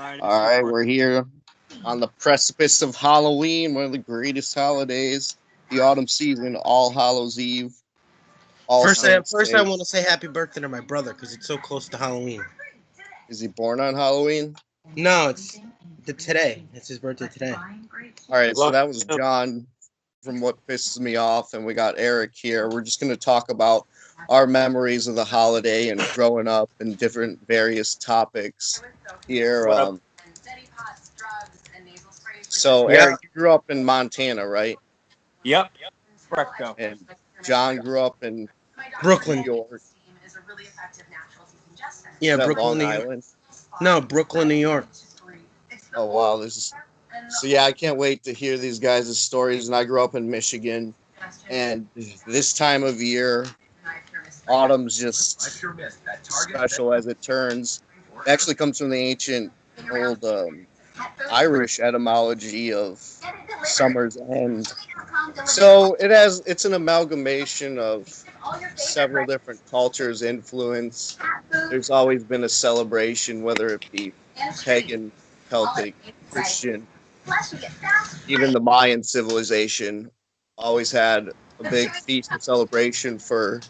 All right, we're here on the precipice of Halloween, one of the greatest holidays, the autumn season, All Hallows Eve, All Saints First, I Day. want to say happy birthday to my brother because it's so close to Halloween. Is he born on Halloween? No, it's today. It's his birthday today. All right, so Look, that was John from What Pisses Me Off, and we got Eric here. We're just going to talk about our memories of the holiday and growing up and different various topics here. what up? So, Yeah. Eric, you grew up in Montana, right? Yep. Correcto. And John grew up in New Brooklyn. York. Yeah, Is that Brooklyn, Long New York. Island? No, Brooklyn, New York. Oh wow, this is so yeah. I can't wait to hear these guys' stories. And I grew up in Michigan, and this time of year, autumn's just special as it turns. It actually comes from the ancient old Irish etymology of summer's end. So it's an amalgamation of several different cultures' influence. There's always been a celebration, whether it be pagan, Celtic, Christian, even the Mayan civilization always had a big feast and celebration for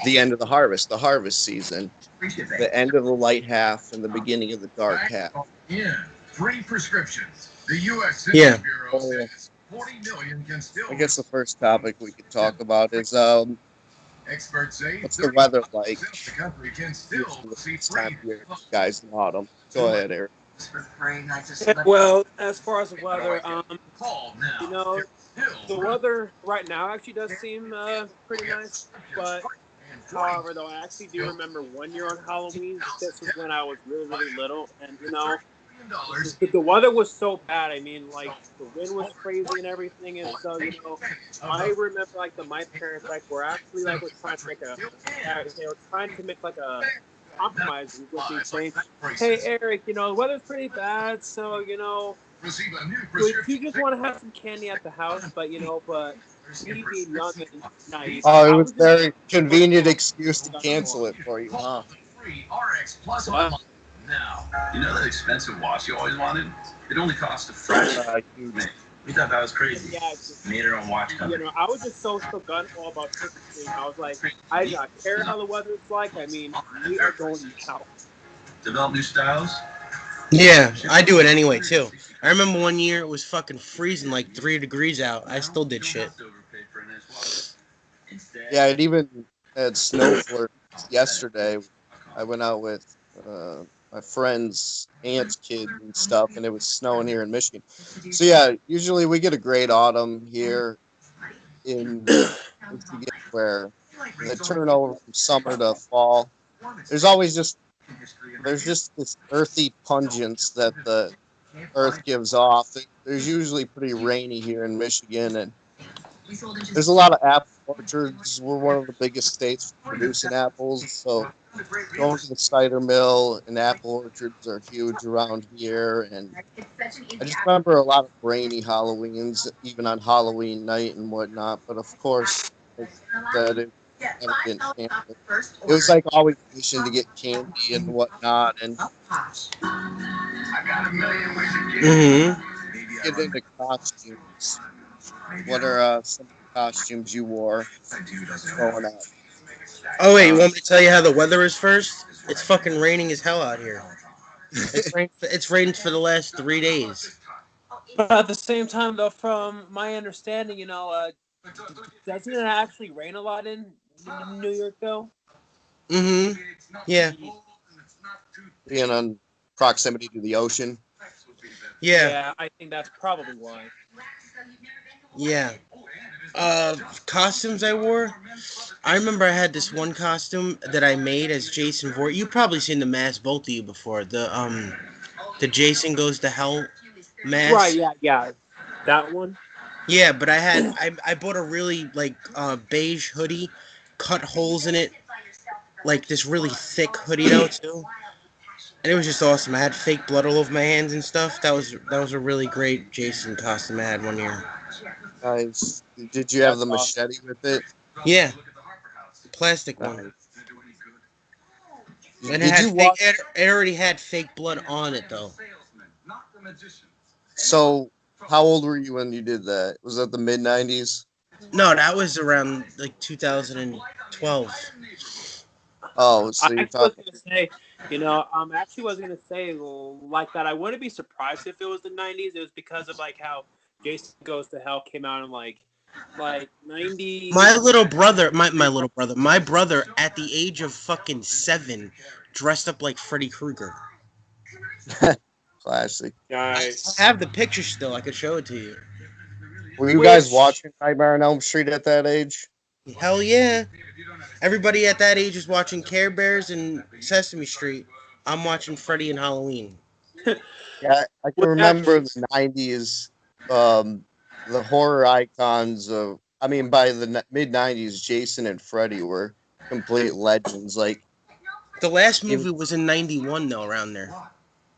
the end of the harvest season, the end of the light half and the beginning of the dark half. Yeah, free prescriptions. The U.S. Yeah. Census Bureau says 40 million can still. I guess the first topic we could talk about is Experts say what's the weather like? the country can still see This time free. of year, guys, in autumn. Go ahead, Eric. Well, as far as the weather, Call now. you know, the weather right now actually does seem pretty nice. But however, though, I actually do remember one year on Halloween. This was when I was really, really little, and the weather was so bad. I mean, like the wind was crazy and everything, and so I remember like my parents like were actually like was trying to make they were trying to make like a compromise with me, saying, "Hey Eric, the weather's pretty bad, so if you just want to have some candy at the house, but me being young and naive, Oh, it I was was a just very convenient excuse to cancel it for you, huh? Free RX Plus What? online now. You know that expensive watch you always wanted? It only cost a fraction. We thought that was crazy. yeah, Made her own watch company. I was just so gun ho about trick-or-treating. I was like, I do not care how the weather's like. I mean, we are going out. Develop new styles. Yeah, I do it anyway too. I remember one year it was fucking freezing, like 3 degrees out. I still did shit. Yeah, it even had snow flurries yesterday. I went out with my friend's aunt's kids and stuff, and it was snowing here in Michigan. So yeah, usually we get a great autumn here in Michigan, where they turn over from summer to fall. There's always there's just this earthy pungence that the earth gives off. There's usually pretty rainy here in Michigan, and there's a lot of apple orchards. We're one of the biggest states for producing apples, so going to the cider mill and apple orchards are huge around here. And I just remember a lot of rainy Halloweens, even on Halloween night and whatnot. But of course, like I said, it never getting canceled. It was like always wishing to get candy and whatnot, and I got a million ways to get Mm-hmm. get into costumes. What are some of the costumes you wore growing up? Oh wait, you want me to tell you how the weather is first? It's fucking raining as hell out here. It's rained for the last 3 days. But at the same time, though, from my understanding, doesn't it actually rain a lot in New York, though? Mm-hmm. Yeah. Being on proximity to the ocean. Yeah. Yeah, I think that's probably why. Yeah. Costumes I wore. I remember I had this one costume that I made as Jason Voorhees. You've probably seen the mask, both of you, before. The Jason Goes to Hell mask. Right, yeah. That one? Yeah, but I bought a really beige hoodie, cut holes in it, like this really thick hoodie though too. And it was just awesome. I had fake blood all over my hands and stuff. That was a really great Jason costume I had one year. Nice. Did you have the machete with it? Yeah, plastic one. Nice. And Did you watch? it already had fake blood on it though. So, how old were you when you did that? Was that the mid '90s? No, that was around like 2012. Oh, I so you're actually was talking. gonna say, actually was gonna say like that. I wouldn't be surprised if it was the '90s. It was because of like how Jason Goes to Hell came out in like My '90. little brother, my brother at the age of fucking 7 dressed up like Freddy Krueger. Classic. I Nice. have the picture still. I could show it to you. Were you guys Which watching Nightmare on Elm Street at that age? Hell yeah. Everybody at that age is watching Care Bears and Sesame Street. I'm watching Freddy and Halloween. Yeah, I can with that remember being the '90s. Um, the horror icons of, I mean, by the mid '90s, Jason and Freddy were complete legends. Like, The last even movie was in 91 though, around there.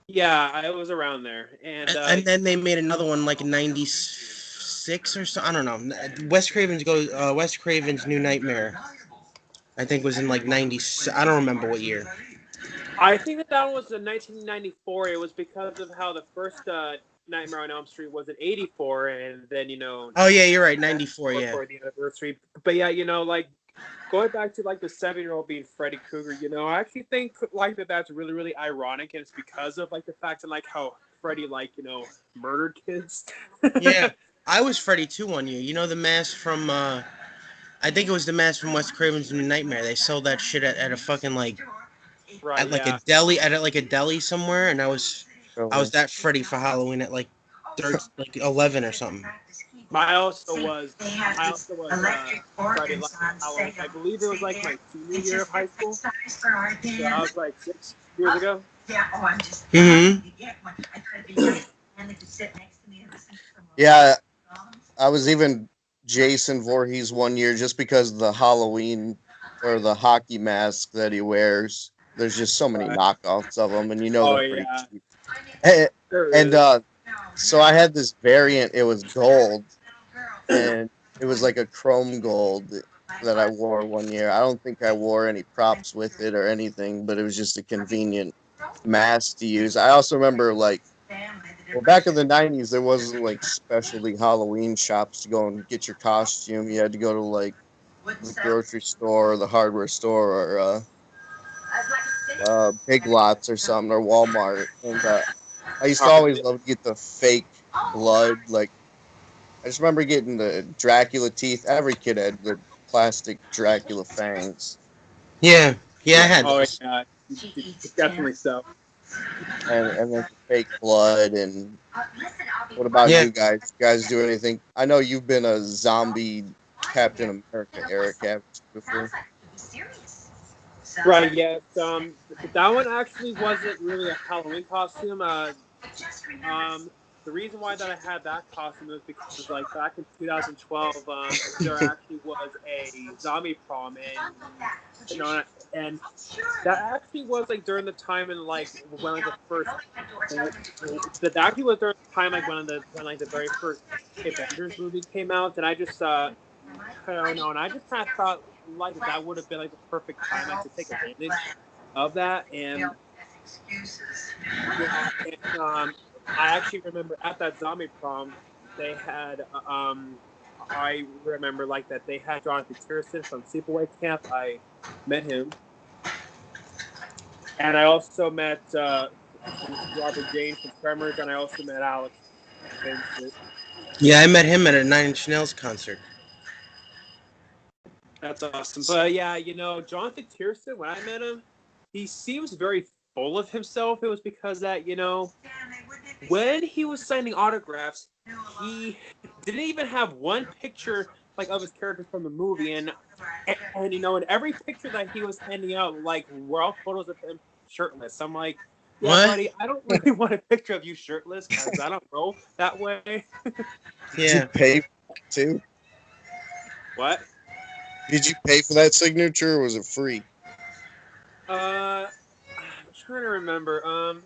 yeah, I was around there, and And then they made another one like in 96 or so. I don't know. Wes Craven's New Nightmare. I think was in like 90. I don't remember what year. I think that one was in 1994. It was because of how the first Nightmare on Elm Street was in '84, and then Oh yeah, you're right. that 94. was Yeah. for the anniversary. But yeah, like going back to like the 7-year-old being Freddy Krueger, I actually think like that's really really ironic, and it's because of like the fact and like how Freddy like murdered kids. Yeah. I was Freddy too one year. You know the mask from I think it was the mask from Wes Craven's New Nightmare. They sold that shit at a fucking like Right? at like a Yeah. deli at like a deli somewhere, and I was really, that Freddy for Halloween at like 11 or something. I also was. I also was Friday like Halloween. I believe it was like my senior year of high school. So I was like 6 years ago. Mm-hmm. yeah, I was even Jason Voorhees one year just because of the Halloween or the hockey mask that he wears. There's just so many Right. knockoffs of them, and Oh they're pretty yeah, cheap. And, there and is. so I had this variant. It was gold, and it was like a chrome gold that I wore one year. I don't think I wore any props with it or anything, but it was just a convenient mask to use. I also remember like, well, back in the '90s, there wasn't like specialty Halloween shops to go and get your costume. You had to go to like the grocery store or the hardware store or Big Lots or something or Walmart. And I used to Oh, always really? love to get the fake blood. Like, I just remember getting the Dracula teeth. Every kid had the plastic Dracula fangs, Yeah. Yeah, I had Oh those. yeah, definitely so. and then the fake blood. And what about Yeah. you guys? You guys do anything? I know you've been a zombie Captain America, Eric, haven't you, before? Right. Yes. That one actually wasn't really a Halloween costume. Um, the reason why that I had that costume was because like back in 2012, there actually was a zombie prom, and and that actually was like during the time in like when like the first that actually was during the time like when like the very first Avengers movie came out, and I just I don't know, and I just kind of thought like that would have been like the perfect time like to take advantage of that, and and, I actually remember at that zombie prom they had I remember like that they had Jonathan Kirsten from Sleepaway Camp. I met him, and I also met Robert Jane from Tremors, and I also met Alex Vincent. Yeah, I met him at a Nine Inch Nails concert. That's awesome. But yeah, Jonathan Kirsten, when I met him, he seems very full of himself. It was because that, when he was signing autographs, he didn't even have one picture like of his characters from the movie, and in every picture that he was handing out, like were all photos of him shirtless. I'm like, yeah, What? buddy, I don't really want a picture of you shirtless because I don't roll that way. Did you Yeah. pay for that too? What? Did you pay for that signature or was it free? I'm trying to remember.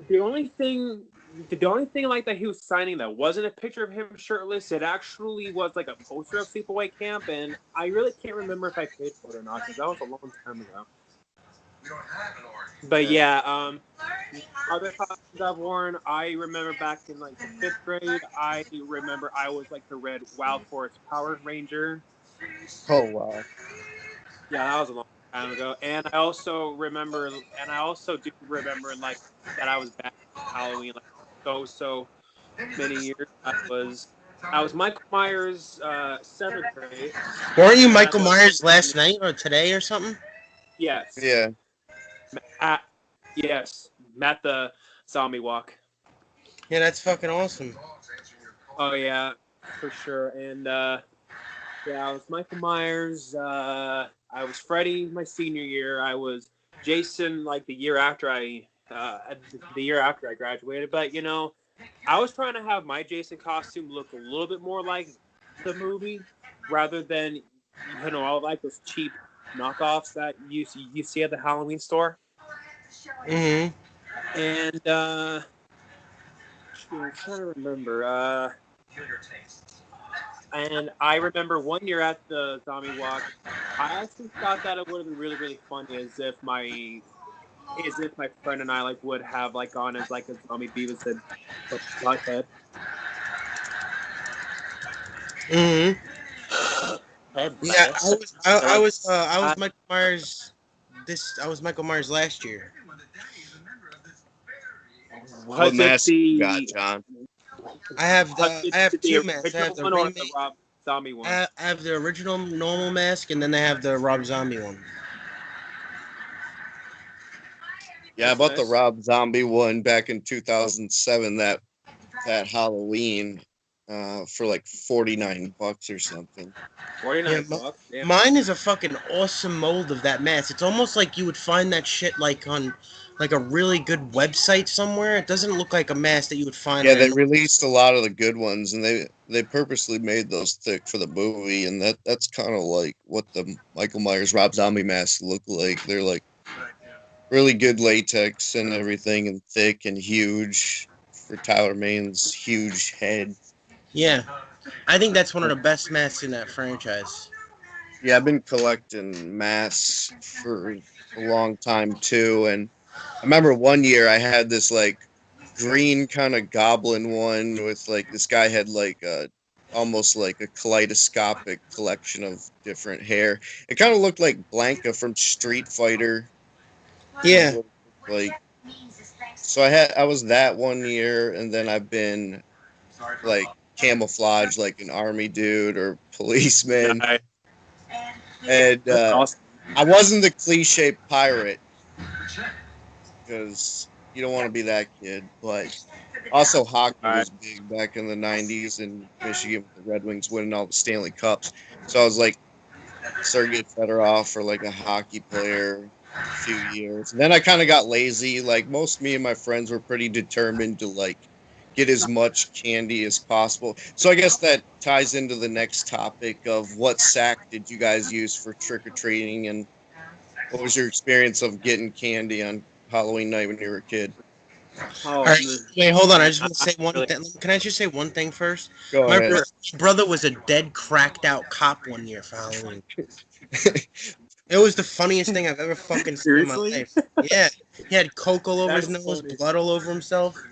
The only thing, the only thing like that he was signing that wasn't a picture of him shirtless. It actually was like a poster of Sleepaway Camp, and I really can't remember if I paid for it or not because that was a long time ago. But yeah, Other costumes I've worn, I remember back in like the fifth grade. I remember I was like the red Wild Forest Power Ranger. Oh wow. Yeah, that was a long time ago. And I also remember, and I also do remember like that I was back in Halloween like so many years. I was Michael Myers seventh grade, Weren't you and I Michael was Myers last Jason. night or today or something? Yes, Yeah. at yes, at the zombie walk. Yeah, that's fucking awesome. Oh yeah, for sure. And yeah, I was Michael Myers. I was Freddy my senior year. I was Jason like the year after I graduated. But I was trying to have my Jason costume look a little bit more like the movie, rather than all like those cheap knockoffs that you see at the Halloween store. Mm-hmm. And I'm trying to remember. And I remember one year at the zombie walk, I actually thought that it would have been really, really funny as if my friend and I like would have like gone as like a zombie Beavis and Butthead. Mm-hmm. Head Yeah, butt. I Uh, was Michael Myers. I was Michael Myers last year. What was it mask you got, the John? was it I have the two masks. I have original the one or the remake. Rob Zombie one? I have the original normal mask, and then I have the Rob Zombie one. Yeah, I That's bought the nice. Rob Zombie one back in 2007. That Halloween, for like $49 or something. 49 Yeah, bucks. Yeah. mine is a fucking awesome mold of that mask. It's almost like you would find that shit like on like a really good website somewhere. It doesn't look like a mask that you would find Yeah, on a they released a lot of the good ones, and they purposely made those thick for the movie, and that's kind of like what the Michael Myers Rob Zombie masks look like. They're like really good latex and everything, and thick and huge for Tyler Maine's huge head. Yeah, I think that's one of the best masks in that franchise. Yeah, I've been collecting masks for a long time too, and I remember one year I had this like green kind of goblin one with like this guy had like a almost like a kaleidoscopic collection of different hair. It kind of looked like Blanca from Street Fighter. Is Yeah, what it looked like. So I was that one year, and then I've been like camouflage like an army dude or policeman, Nice. and That's awesome. I wasn't the cliche pirate because you don't want to be that kid, but also, hockey All right. was big back in the '90s in Michigan with the Red Wings winning all the Stanley Cups. So I was like Sergei Fedorov for like a hockey player a few years. And then I kind of got lazy. Like most me and my friends were pretty determined to like get as much candy as possible. So I guess that ties into the next topic of what sack did you guys use for trick or treating, and what was your experience of getting candy on Halloween night when you were a kid? all Oh, right, wait, hold on. I man, just want to I say one really. thing. Can I just say one thing first? Go My ahead. bro- brother was a dead, cracked out cop one year for Halloween. It was the funniest thing I've ever fucking seen in my Seriously? life. Yeah, he had coke all over That his is nose, funny. blood all over himself.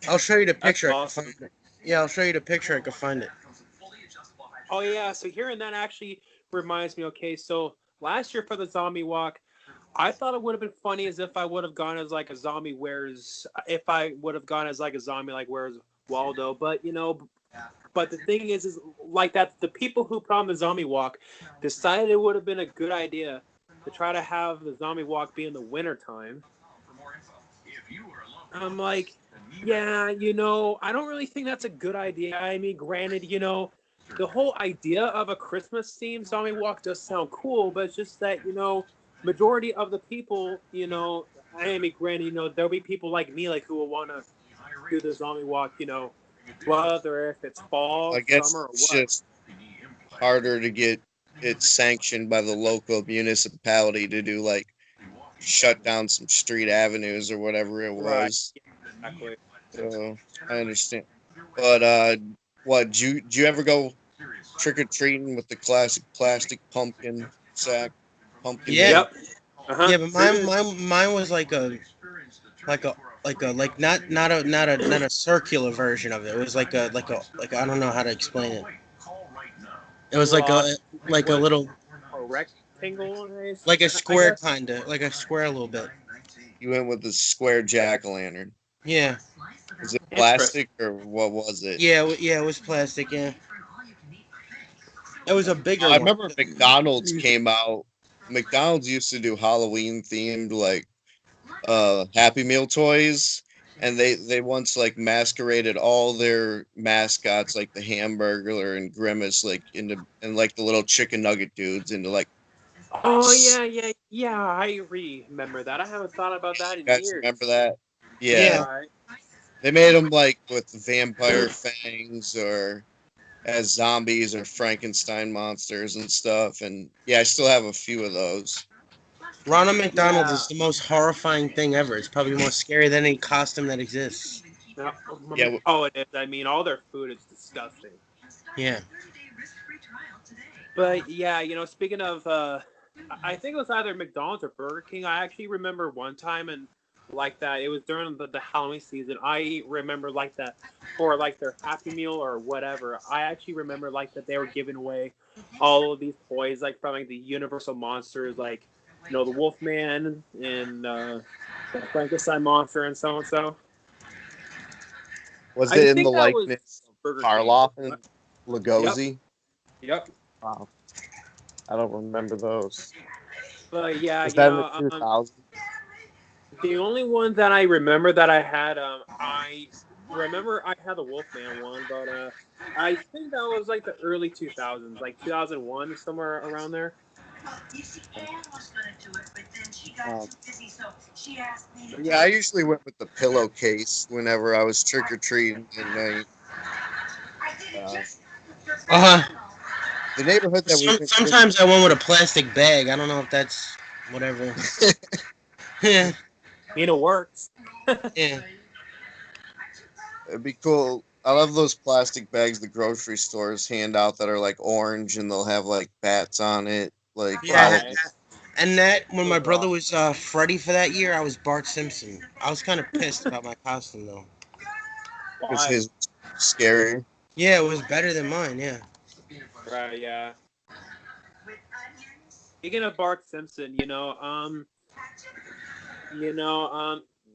I'll show you the That's picture. I can awesome. find it. Yeah, I'll show you the picture. I can find it. Oh yeah, so hearing that actually reminds me. Okay, so last year for the zombie walk, I thought it would have been funny as if I would have gone as like a zombie wears if I would have gone as like a zombie like wears Waldo, but but the thing is like that the people who put on the zombie walk decided it would have been a good idea to try to have the zombie walk be in the winter time. I'm like, yeah, I don't really think that's a good idea. I mean, granted, the whole idea of a Christmas themed zombie walk does sound cool, but it's just that, majority of the people, I mean, granted, there'll be people like me, like, who will want to do the zombie walk, whether if it's I fall, guess summer, or it's what. just harder to get it sanctioned by the local municipality to do like shut down some street avenues or whatever it Right. was. Yeah, exactly. So I understand. But what did you ever go trick or treating with the classic plastic pumpkin sack, pumpkin Yeah, head? Yep. Uh huh. yeah, but Sure did. mine was like a not a circular version of it. It was like I don't know how to explain it. It was like Well, a I like a went little a rectangle, like a I square guess. kinda like a square a little bit. You went with the square jack-o'-lantern. Yeah, Was it Interesting. plastic or what was it? yeah, it was plastic. Yeah, it was a bigger I one. remember McDonald's came out. McDonald's used to do Halloween themed like Happy Meal toys, and they once like masqueraded all their mascots like the Hamburglar and Grimace like into and like the little chicken nugget dudes into like Oh yeah. I remember that. I haven't thought about that in guys years. remember that? Yeah, Yeah, Right. they made them like with vampire fangs or as zombies or Frankenstein monsters and stuff. And yeah, I still have a few of those. Ronald McDonald Yeah. is the most horrifying thing ever. It's probably more scary than any costume that exists. No, Yeah, oh, it is. I mean, all their food is disgusting. Yeah. But yeah, speaking of, I think it was either McDonald's or Burger King. I actually remember one time and like that. It was during the Halloween season. I remember like that for like their Happy Meal or whatever. I actually remember like that they were giving away all of these toys like from like the Universal monsters, like the Wolfman and the Frankenstein monster and so and so. was I it in the think that was likeness of Burger King. Karloff But, and yep, Lugosi? yep. Wow, I don't remember those. But yeah, Was that in the 2000s? the only one that I remember that I had, I remember I had the Wolfman one, but I think that was like the early 2000s, like 2001, somewhere around there. Um, yeah, I usually went with the pillowcase whenever I was trick or treating at night. Uh, Uh huh. the neighborhood that we went trick Sometimes I went with a plastic bag. I don't know if that's whatever. Yeah. It works. Yeah. it'd be cool. I love those plastic bags the grocery stores hand out that are like orange and they'll have like bats on it. Like Yeah. Right. probably And that when my Those are brother awesome. was Freddy for that year, I was Bart Simpson. I was kind of pissed about my costume though. because Why? his was scary. Yeah, it was better than mine. Yeah. Right, yeah. Speaking of Bart Simpson, you know,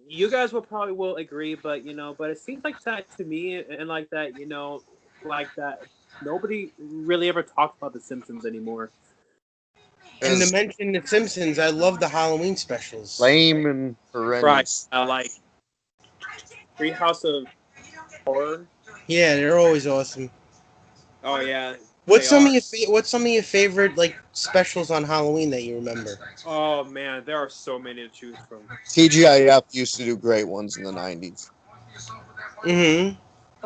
you guys will agree, but but it seems like that to me, and like that, like that. Nobody really ever talks about the Simpsons anymore. And to As mention the Simpsons, I love the Halloween specials. lame and Right. horrendous. Like Treehouse of Horror. Yeah, they're always awesome. Oh yeah, they are. What's some of your favorite like specials on Halloween that you remember? Oh man, there are so many to choose from. TGIF used to do great ones in the 90s. Mm-hmm.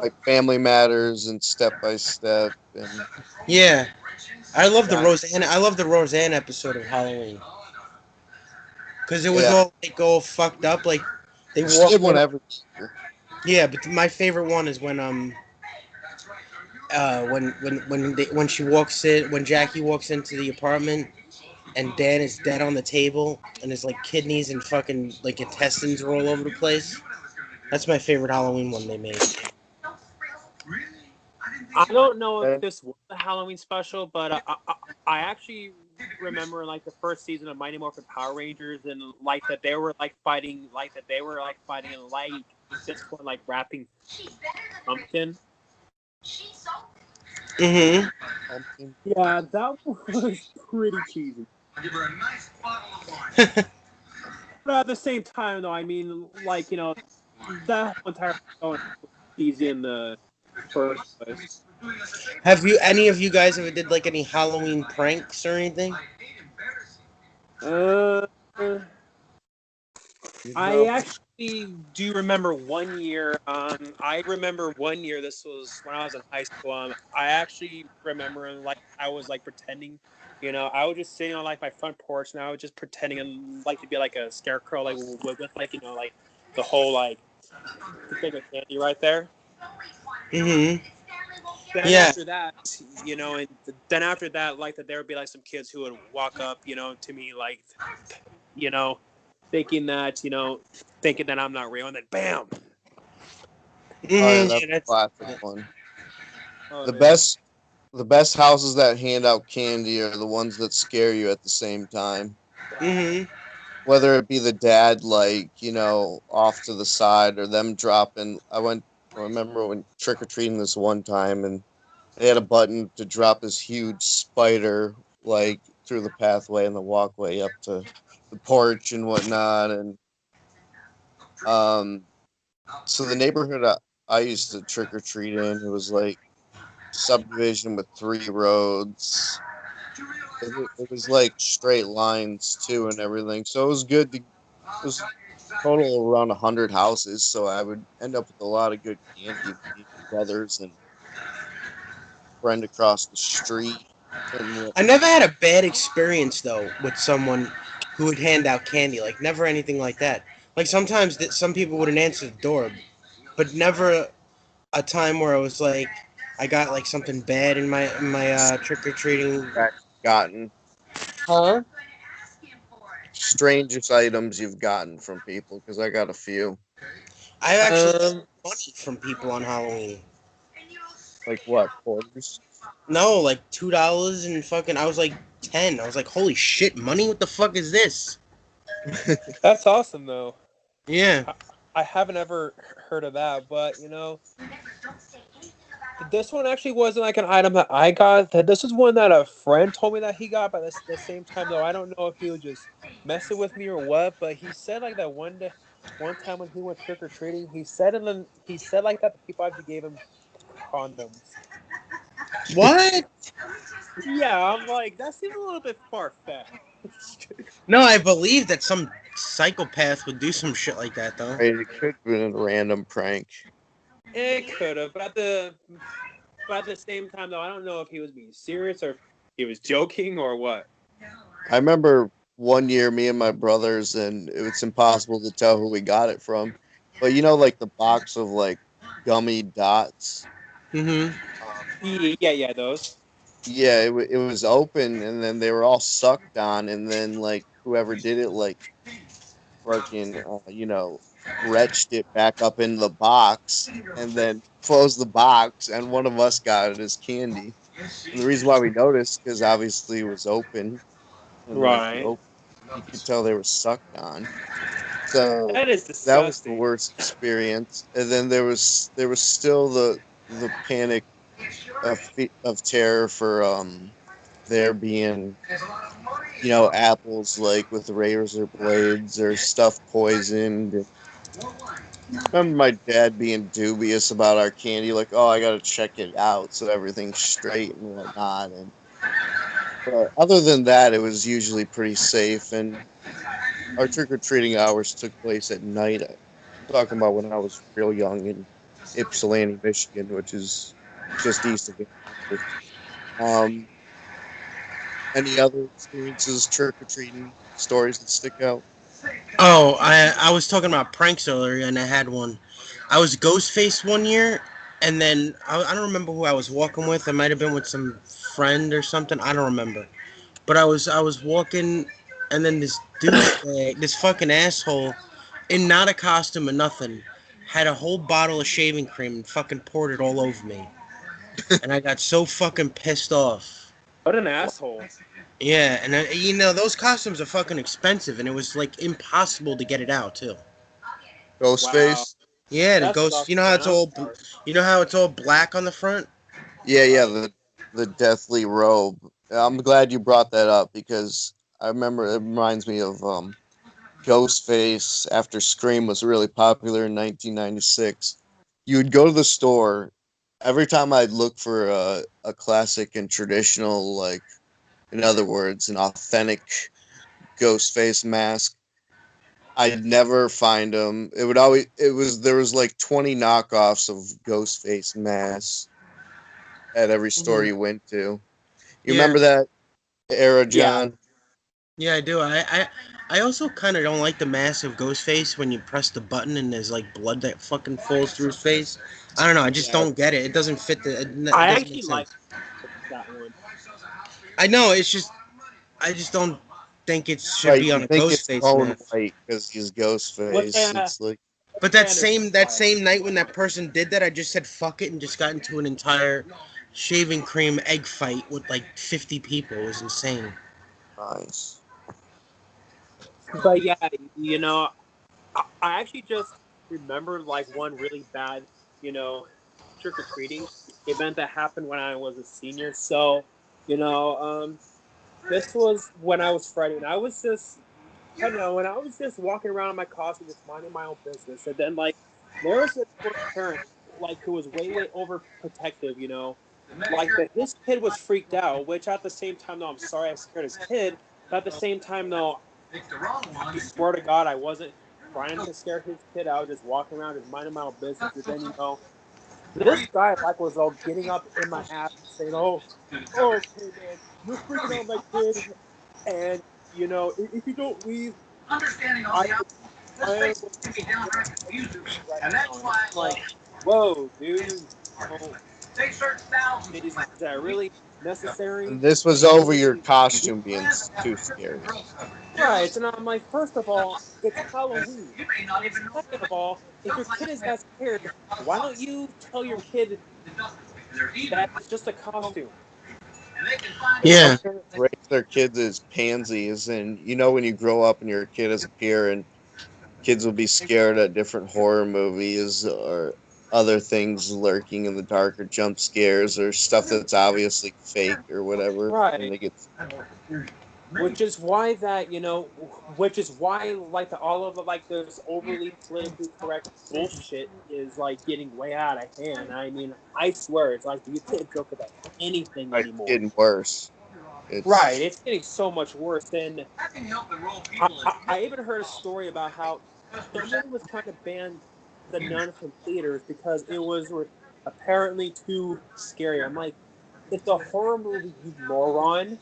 Like Family Matters and Step by Step and Yeah, I love the Right. Roseanne. I love the Roseanne episode of Halloween because it was yeah, all fucked up. Like they she walk. did one every year. Yeah, but my favorite one is when she walks in when Jackie walks into the apartment and Dan is dead on the table and his like kidneys and fucking like intestines are all over the place. That's my favorite Halloween one they made. I don't know if And this was a Halloween special, but I actually remember like the first season of Mighty Morphin Power Rangers, and like that they were like fighting, and like this one like rapping pumpkin. Mm-hmm. pumpkin. Yeah, that was pretty cheesy. But at the same time, though, I mean, like that whole entire show was cheesy in the first place. Have you any of you guys ever did like any Halloween pranks or anything? Uh, You I know, actually do remember one year. I remember one year. This was when I was in high school. I actually remember like I was like pretending. I was just sitting on like my front porch, and I was just pretending and like to be like a scarecrow, like with like like the whole like the thing of candy right there. Mm-hmm. Then Yeah. after that, and then after that, like that, there would be like some kids who would walk up, to me, like, you know, thinking that thinking that I'm not real, and then bam. Oh yeah, Mm-hmm. that's Yeah, a classic one. Oh The yeah. best houses that hand out candy are the ones that scare you at the same time. Mm-hmm. Whether it be the dad, like, off to the side, or them dropping. I remember when trick or treating this one time, and they had a button to drop this huge spider, like, through the pathway and the walkway up to the porch and whatnot. And um, so the neighborhood I used to trick or treat in, it was like subdivision with 3 roads. It was like straight lines too and everything. So it was good to. It was total around 100 houses, so I would end up with a lot of good candy. Me, my brothers, and friend across the street and I whatnot. never had a bad experience though with someone who would hand out candy. Like never anything like that. Like sometimes some people wouldn't answer the door, but never a time where I was like, I got like something bad in my trick or treating. Gotten Huh? strangest items you've gotten from people, because I got a few. I actually got Um. money from people on Halloween. Like what, quarters? No, like $2 and fucking. I was like 10. I was like, holy shit, money! What the fuck is this? That's awesome though. Yeah. I, I haven't ever heard of that, but this one actually wasn't like an item that I got. That this is one that a friend told me that he got. But at the same time, though, I don't know if he was just messing with me or what. But he said like that one day, one time when he went trick or treating, he said like that the people actually gave him condoms. What? Yeah, I'm like that seems a little bit far fetched. No, I believe that some psychopath would do some shit like that though. Right, it could have been a random prank. It could have, but at the same time though, I don't know if he was being serious or if he was joking or what. I remember one year, me and my brothers, and it's impossible to tell who we got it from. But like the box of like gummy dots. Mm-hmm. Yeah, yeah, those. Yeah, it was open, and then they were all sucked on, and then like whoever did it, like, fucking, retched it back up in the box, and then closed the box, and one of us got it as candy. And the reason why we noticed, because obviously it was open, and like Right. you could tell they were sucked on. So That is that was the disgusting. worst experience. And then there was still the panic of terror for there being apples, like, with razor blades or stuff poisoned. And I remember my dad being dubious about our candy, like, oh, I gotta check it out so everything's straight and whatnot. And but other than that, it was usually pretty safe. And our trick or treating hours took place at night. I'm talking about when I was real young in Ypsilanti, Michigan, which is just east of Ann Arbor. Um, any other experiences, trick or treating stories that stick out? Oh, I was talking about pranks earlier, and I had one. I was Ghostface one year, and then I don't remember who I was walking with. I might have been with some friend or something. I don't remember. But I was walking, and then this douchebag, this fucking asshole, in not a costume or nothing, had a whole bottle of shaving cream and fucking poured it all over me, and I got so fucking pissed off. What an asshole. Yeah, and those costumes are fucking expensive, and it was like impossible to get it out too. Wow. Ghostface? Yeah, the That ghost. sucks, You know how man. it's I'm all, sorry. you know how it's all black on the front. Yeah, yeah, Right. the deathly robe. I'm glad you brought that up, because I remember it reminds me of Ghostface after Scream was really popular in 1996. You would go to the store every time I'd look for a classic and traditional, like, in other words, an authentic Ghostface mask. I'd never find them. There was like 20 knockoffs of Ghostface masks at every store Hmm. you went to. You Yeah, remember that era, Yeah. John? yeah, I do. I also kind of don't like the massive ghost face when you press the button and there's like blood that fucking falls through his face. I don't know. I just Yeah, don't get it. It doesn't fit it I doesn't make actually like sense. that one. I know. It's just I just don't. think it should Right, be on you a think it's Ghostface Lone mask. White because he's Which Ghostface. It's like, But I that understand. same night when that person did that, I just said fuck it and just got into an entire shaving cream egg fight with like 50 people. It was insane. nice. But yeah, you know, I actually just remembered like one really bad, you know, trick or treating event that happened when I was a senior. So, you know, this was when I was Friday, and I was just, I don't know, when I was just walking around in my costume, just minding my own business, and then like there was this one parent like who was way overprotective, you know, like that his kid was freaked out, which at the same time though I'm sorry I scared his kid, but at the same time though I swear to God I wasn't trying to scare his kid. I was just walking around just minding my own business, and then you know this guy like was all getting up in my ass and saying, oh, okay, man, you're freaking out my kid, and you know, if you don't leave, I I will right now. And I'm like, whoa, dude, you know, is that really necessary? And this was over your costume being too scary. Right. And I'm like, first of all, it's Halloween. And second of all, if your kid is that scared, why don't you tell your kid that it's just a costume? Some Yeah. parents raise their kids as pansies, and you know when you grow up and you're a kid as a peer, and kids will be scared at different horror movies or other things lurking in the dark or jump scares or stuff that's obviously fake or whatever, and Right. they get Which is why that, you know, which is why like all of the like this overly politically correct bullshit is like getting way out of hand. I mean, I swear it's like you can't joke about anything like anymore. getting worse. Right, It's it's getting so much worse. And I even heard a story about how someone was trying to ban the Nun from theaters because it was apparently too scary. I'm like, it's a horror movie, you moron.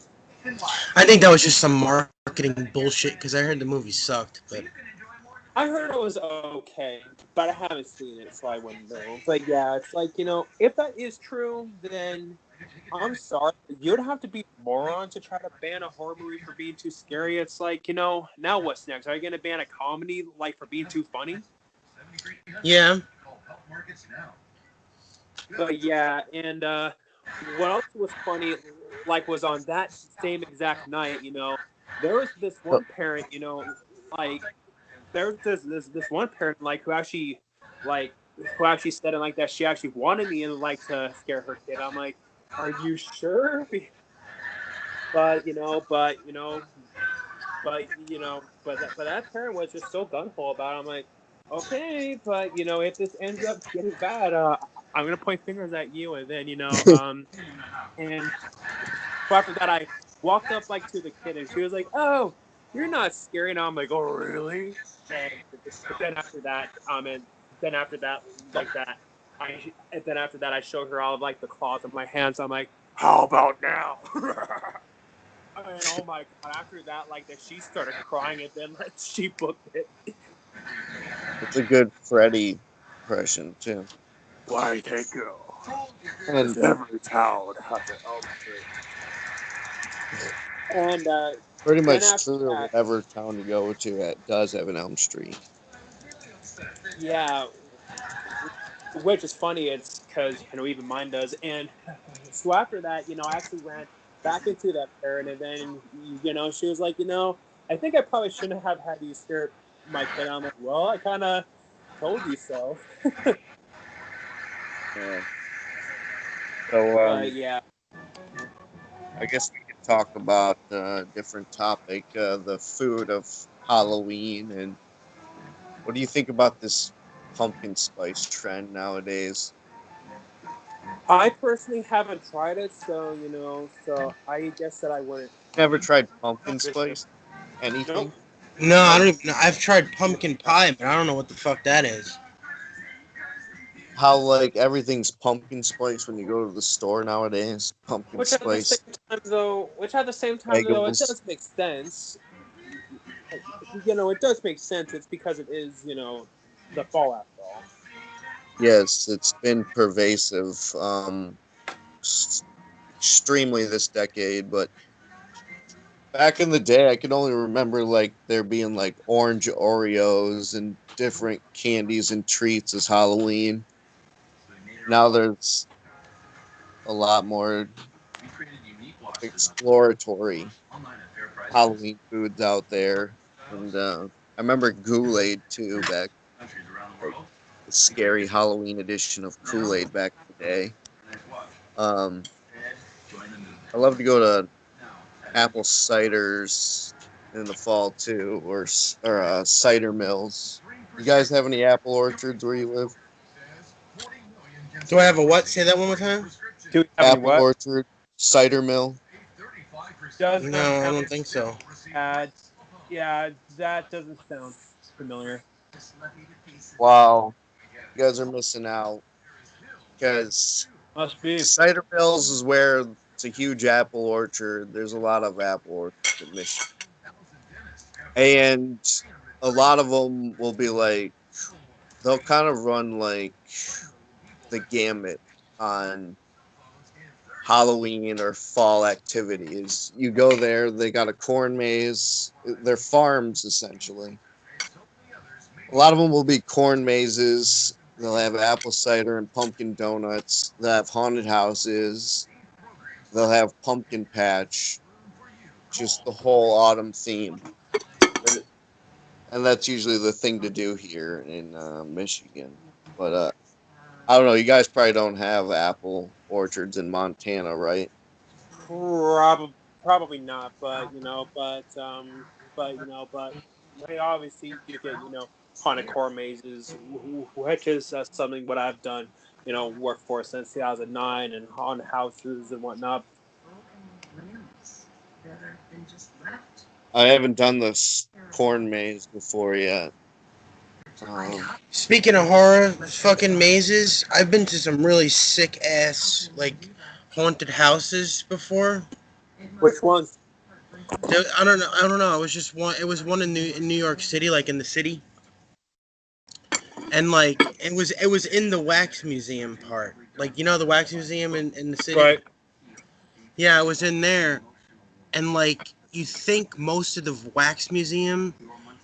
I think that was just some marketing bullshit because I heard the movie sucked. But I heard it was okay, but I haven't seen it, so I wouldn't know. But yeah, it's like, you know, if that is true, then I'm sorry. You'd have to be a moron to try to ban a horror movie for being too scary. It's like, you know, now what's next? Are you going to ban a comedy like for being too funny? yeah, But yeah, and what else was funny, like, was on that same exact night, you know, there was this but one parent, you know, like, there's this one parent like like who actually said it like that she actually wanted me and like to scare her kid. I'm like, are you sure? But but that parent was just so gun ho about it. I'm like, okay, but you know, if this ends up getting bad, I'm gonna point fingers at you, and then and so after that, I walked up like to the kid, and she was like, "Oh, you're not scary." And I'm like, "Oh, really?" And but then after that, and then after that, like that, and then after that, I showed her all of like the claws of my hands. I'm like, "How about now?" And oh my god! After that, like that, she started crying, and then like she booked it. it's a good Freddy impression too. Why take you? And Every town has an elm tree. And pretty then much after true of that, whatever town you go to, it does have an Elm Street. yeah, which is funny. It's because you know even mine does. And so after that, you know, I actually ran back into that parent, and then you know she was like, you know, I think I probably shouldn't have had you scare my kid. I'm like, well, I kind of told you so. Yeah. So But yeah, I guess we could talk about a different topic, the food of Halloween, and what do you think about this pumpkin spice trend nowadays? I personally haven't tried it, so you know, so I guess that I wouldn't. Never tried pumpkin Officially. spice? Anything? Nope. no, I Nope. don't even know. I've tried pumpkin pie, but I don't know what the fuck that is. How like everything's pumpkin spice when you go to the store nowadays? Pumpkin spice Which at the same time though, it bagels. does make sense. You know, it does make sense. It's because it is, you know, the fall after all. Yes, it's been pervasive, s- extremely this decade, but back in the day, I can only remember like there being like orange Oreos and different candies and treats as Halloween. Now there's a lot more exploratory Halloween foods out there, and I remember Kool Aid too back, like the scary Halloween edition of Kool Aid back in the day. Um, I love to go to apple ciders in the fall too, or cider mills. You guys have any apple orchards where you live? Do I have a what? Say that one more time. Do we have any Apple what? orchard, cider mill. Does No, not I sound. don't think so. Yeah, that doesn't sound familiar. Wow, you guys are missing out because Must be. cider mills is where it's a huge apple orchard. There's a lot of apple orchards in Michigan, and a lot of them will be like they'll kind of run like the gamut on Halloween or fall activities. You go there, they got a corn maze. They're farms essentially. A lot of them will be corn mazes. They'll have apple cider and pumpkin donuts. They'll have haunted houses. They'll have pumpkin patch. Just the whole autumn theme. And that's usually the thing to do here in Michigan. But I don't know. You guys probably don't have apple orchards in Montana, right? Probably not, but they obviously do get haunted core mazes, which is something what I've done, work for since 2009 and haunted houses and whatnot. I haven't done this corn maze before yet. Speaking of horror fucking mazes, I've been to some really sick ass like haunted houses before. Which ones? I don't know. I don't know. It was just one. It was one in New York City, like in the city, and like it was in the wax museum part. Like the wax museum in the city. Right. Yeah, I was in there, and like you think most of the wax museum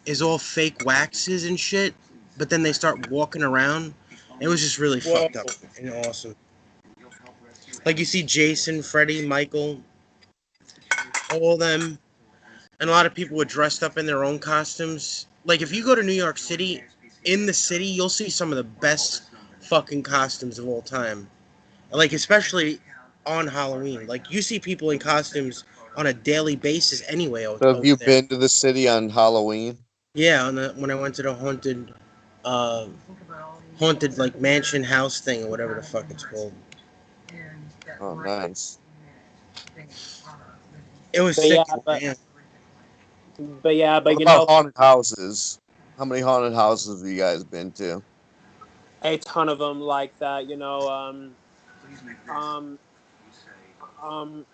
is all fake waxes and shit, but then they start walking around. It was just really Whoa. fucked up and awesome. Like you see Jason, Freddy, Michael, all of them, and a lot of people were dressed up in their own costumes. Like if you go to New York City, in the city, you'll see some of the best fucking costumes of all time. Like especially on Halloween. Like you see people in costumes on a daily basis anyway So have over you there. been to the city on Halloween? Yeah, when I went to the uh, haunted like mansion house thing or whatever the fuck it's called. Oh, nice. It was But yeah, sick, but man. but yeah, What but about haunted houses? How many haunted houses have you guys been to? a ton of them like that. Um, um,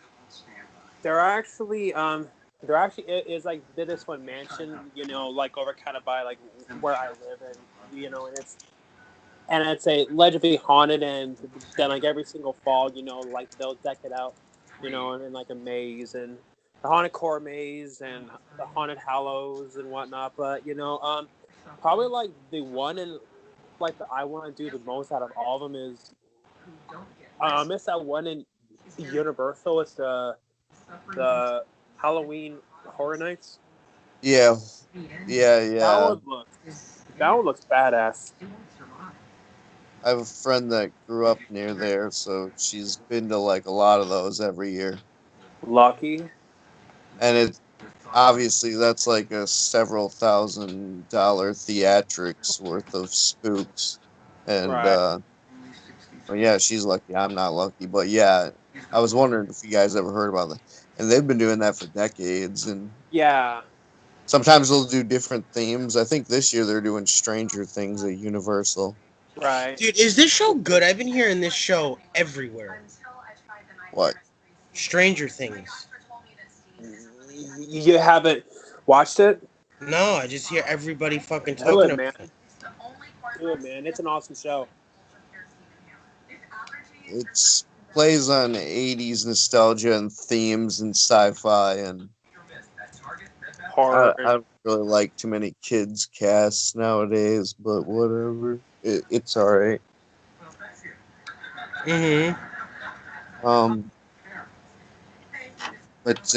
There actually is like this one mansion, like over kind of by like where I live, and and it's a allegedly haunted, and then like every single fall, like they'll deck it out, and in like a maze and the haunted core maze and the haunted hallows and whatnot. But probably like the one and like that I want to do the most out of all of them is it's that one in Universal. It's the Halloween Horror Nights. Yeah, yeah, That yeah. one looks that one looks badass. I have a friend that grew up near there, so she's been to like a lot of those every year. Lucky, And it obviously that's like a several $1,000 theatrics worth of spooks. And right? well, yeah, she's lucky. I'm not lucky, but yeah, I was wondering if you guys ever heard about that. And they've been doing that for decades, and Yeah, sometimes they'll do different themes. I think this year they're doing Stranger Things at Universal. right. Dude, is this show good? I've been hearing this show everywhere. What? Stranger Things. You haven't watched it? No, I just hear everybody fucking Do talking it, about man. it. Do it, man. It's an awesome show. It's plays on 80s nostalgia and themes and sci-fi, and I part. don't really like too many kids casts nowadays, but whatever. It's all right. Mm-hmm. Um, but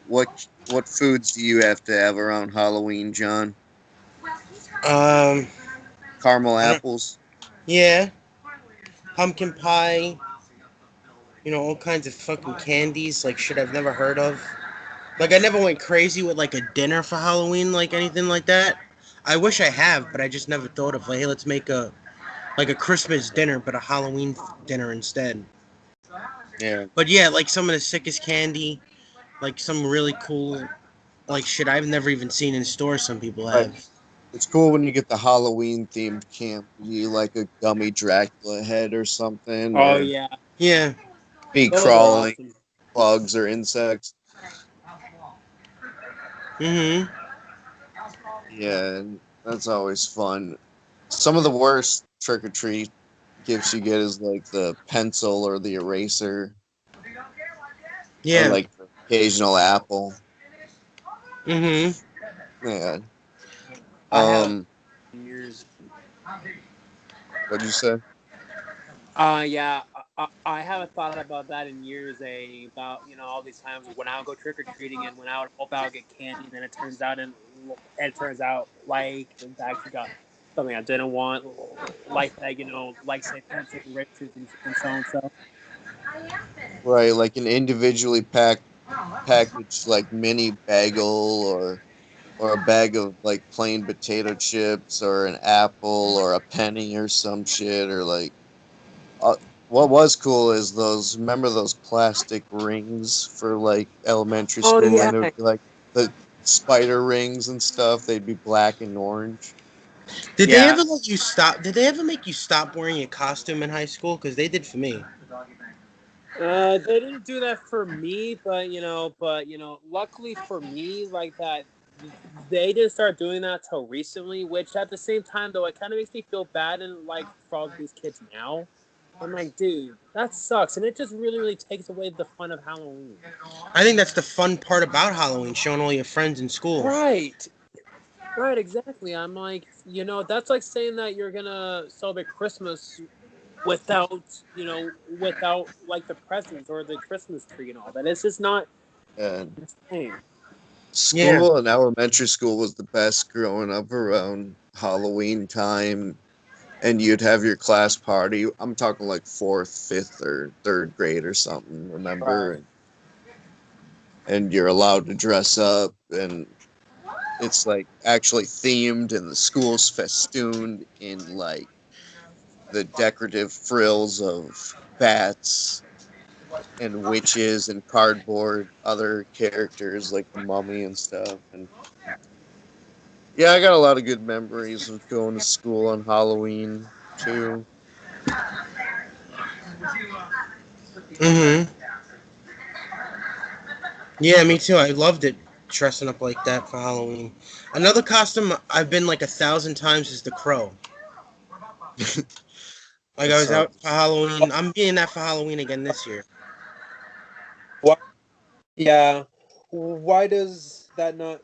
what what foods do you have to have around Halloween, John? Um, Caramel I don't. apples. Yeah, pumpkin pie. You know, all kinds of fucking candies, like shit I've never heard of. Like I never went crazy with like a dinner for Halloween, like anything like that. I wish I have, but I just never thought of like, hey, let's make a like a Christmas dinner, but a Halloween dinner instead. Yeah, But yeah, like some of the sickest candy, like some really cool like shit I've never even seen in stores. Some people right. have. It's cool when you get the Halloween themed camp. You like a gummy Dracula head or something, Oh or yeah, Yeah. be those are crawling awesome. bugs or insects. Mm-hmm. Yeah, and that's always fun. Some of the worst trick or treat gifts you get is like the pencil or the eraser or Yeah. like the occasional apple. Mm-hmm. Yeah. I haven't Um, in years. what'd you say? Yeah, I haven't thought about that in years. About all these times when I would go trick or treating and when I would hope I would get candy, and then it turns out like I actually got something I didn't want, like that. Like say pencils, erasers, and so on. So Right, like an individually packaged like mini bagel or a bag of like plain potato chips or an apple or a penny or some shit or like uh, what was cool is those remember those plastic rings for like elementary oh school yeah, and it would be like the spider rings and stuff, they'd be black and orange. Did they yeah. ever let you stop? Did they ever make you stop wearing your costume in high school? Because they did for me. They didn't do that for me, but luckily for me, like that, they didn't start doing that till recently. Which at the same time, though, it kind of makes me feel bad and like for all these kids now. I'm like, dude, that sucks, and it just really, really takes away the fun of Halloween. I think that's the fun part about Halloween, showing all your friends in school. Right, right, exactly. I'm like, that's like saying that you're gonna celebrate Christmas without like the presents or the Christmas tree and all that. It's just not And the same. Yeah. school and elementary school was the best growing up around Halloween time and you'd have your class party. I'm talking like fourth, fifth, or third grade or something, remember? Right. And you're allowed to dress up and it's like actually themed and the school's festooned in like the decorative frills of bats and witches and cardboard other characters like the mummy and stuff. And yeah, I got a lot of good memories of going to school on Halloween too. Mm-hmm. Yeah, me too. I loved it dressing up like that for Halloween. Another costume I've been like 1,000 times is the crow. Like That I was out sounds for Halloween. I'm being that for Halloween again this year. What? Yeah. Why does that not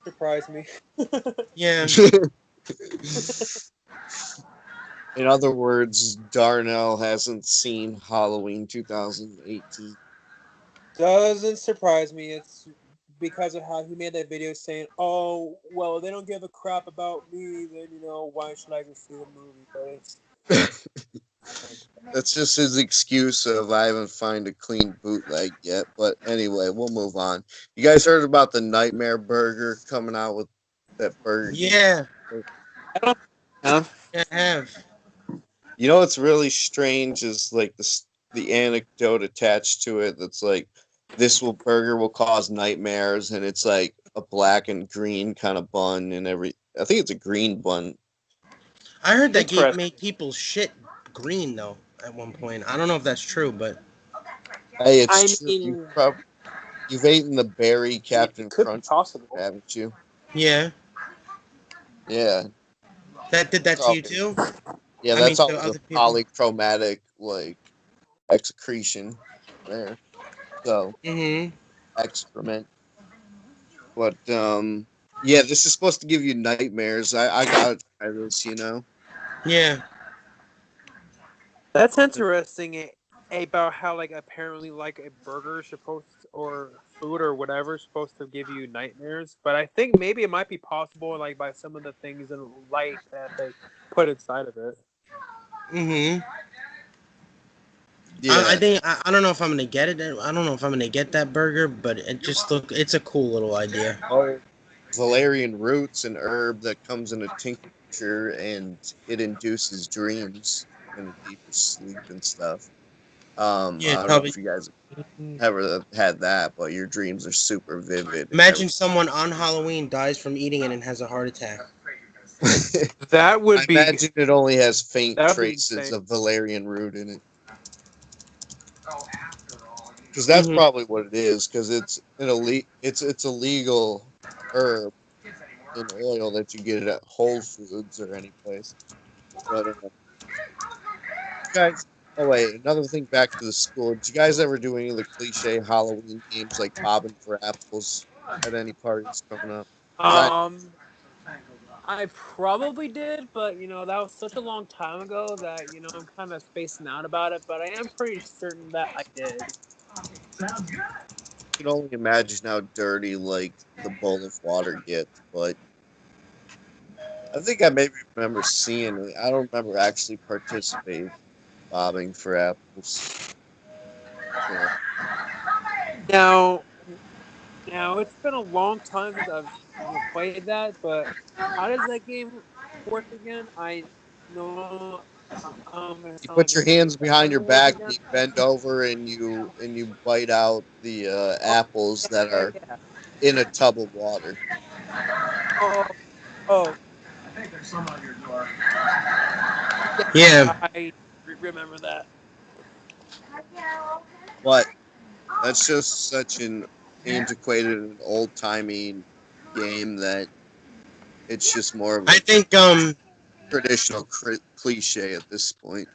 surprise me? Yeah. In other words, Darnell hasn't seen Halloween 2018. Doesn't surprise me. It's because of how he made that video saying, "Oh, well, they don't give a crap about me. Then why should I go see the movie?" But it's That's just his excuse of I haven't found a clean bootleg yet. But anyway, we'll move on. You guys heard about the Nightmare Burger coming out with that Burger King? Yeah. I don't. Huh? Yeah, I have. You know what's really strange is like the anecdote attached to it. That's like burger will cause nightmares, and it's like a black and green kind of bun and every. I think it's a green bun. I heard that gate Interesting. made people's shit green though at one point. I don't know if that's true, but Hey, it's I true. mean, You've eaten the berry it Captain could be Crunch, possible. haven't you? yeah, Yeah, that did that it's to you always too. yeah. I mean, That's to always a other people. polychromatic like excretion there. So Mm-hmm. excrement. But yeah, this is supposed to give you nightmares. I gotta try this, you know. Yeah. That's interesting. About how like apparently like a burger is supposed or food or whatever is supposed to give you nightmares, but I think maybe it might be possible like by some of the things in light that they put inside of it. Mm-hmm. I Yeah. think I don't know if I'm gonna get it. I don't know if I'm gonna get that burger, but it's a cool little idea. Oh, valerian roots, an herb that comes in a tincture, and it induces dreams in a deeper sleep and stuff. Yeah, I it's don't know probably. if you guys ever had that, but your dreams are super vivid and Imagine someone on Halloween dies from eating it and has a heart attack. everything. That I would be imagine it only has faint that would be traces insane. of valerian root in it, because that's Hmm. probably what it is. Because it's a legal herb in oil that you get it at Whole Foods or any place. But guys, oh wait, another thing back to the school. Did you guys ever do any of the cliche Halloween games like bobbing for apples at any parties coming up? Because I Um, I probably did, but that was such a long time ago that I'm kind of spacing out about it. But I am pretty certain that I did. can only imagine how dirty like the bowl of water gets. But I think I maybe remember seeing it. I don't remember actually participating bobbing for apples. So Now, now it's been a long time since I've played that, but how does that game work again? I know I'm gonna you sound like put an your idiot, hands but how behind does your it work back and again? you bend over and you bite out the Oh, apples that yeah, are yeah. in a tub of water. Oh, oh, yeah. Yeah, I remember that. But that's just such an antiquated and old timey game that it's just more of I a think traditional cliche at this point.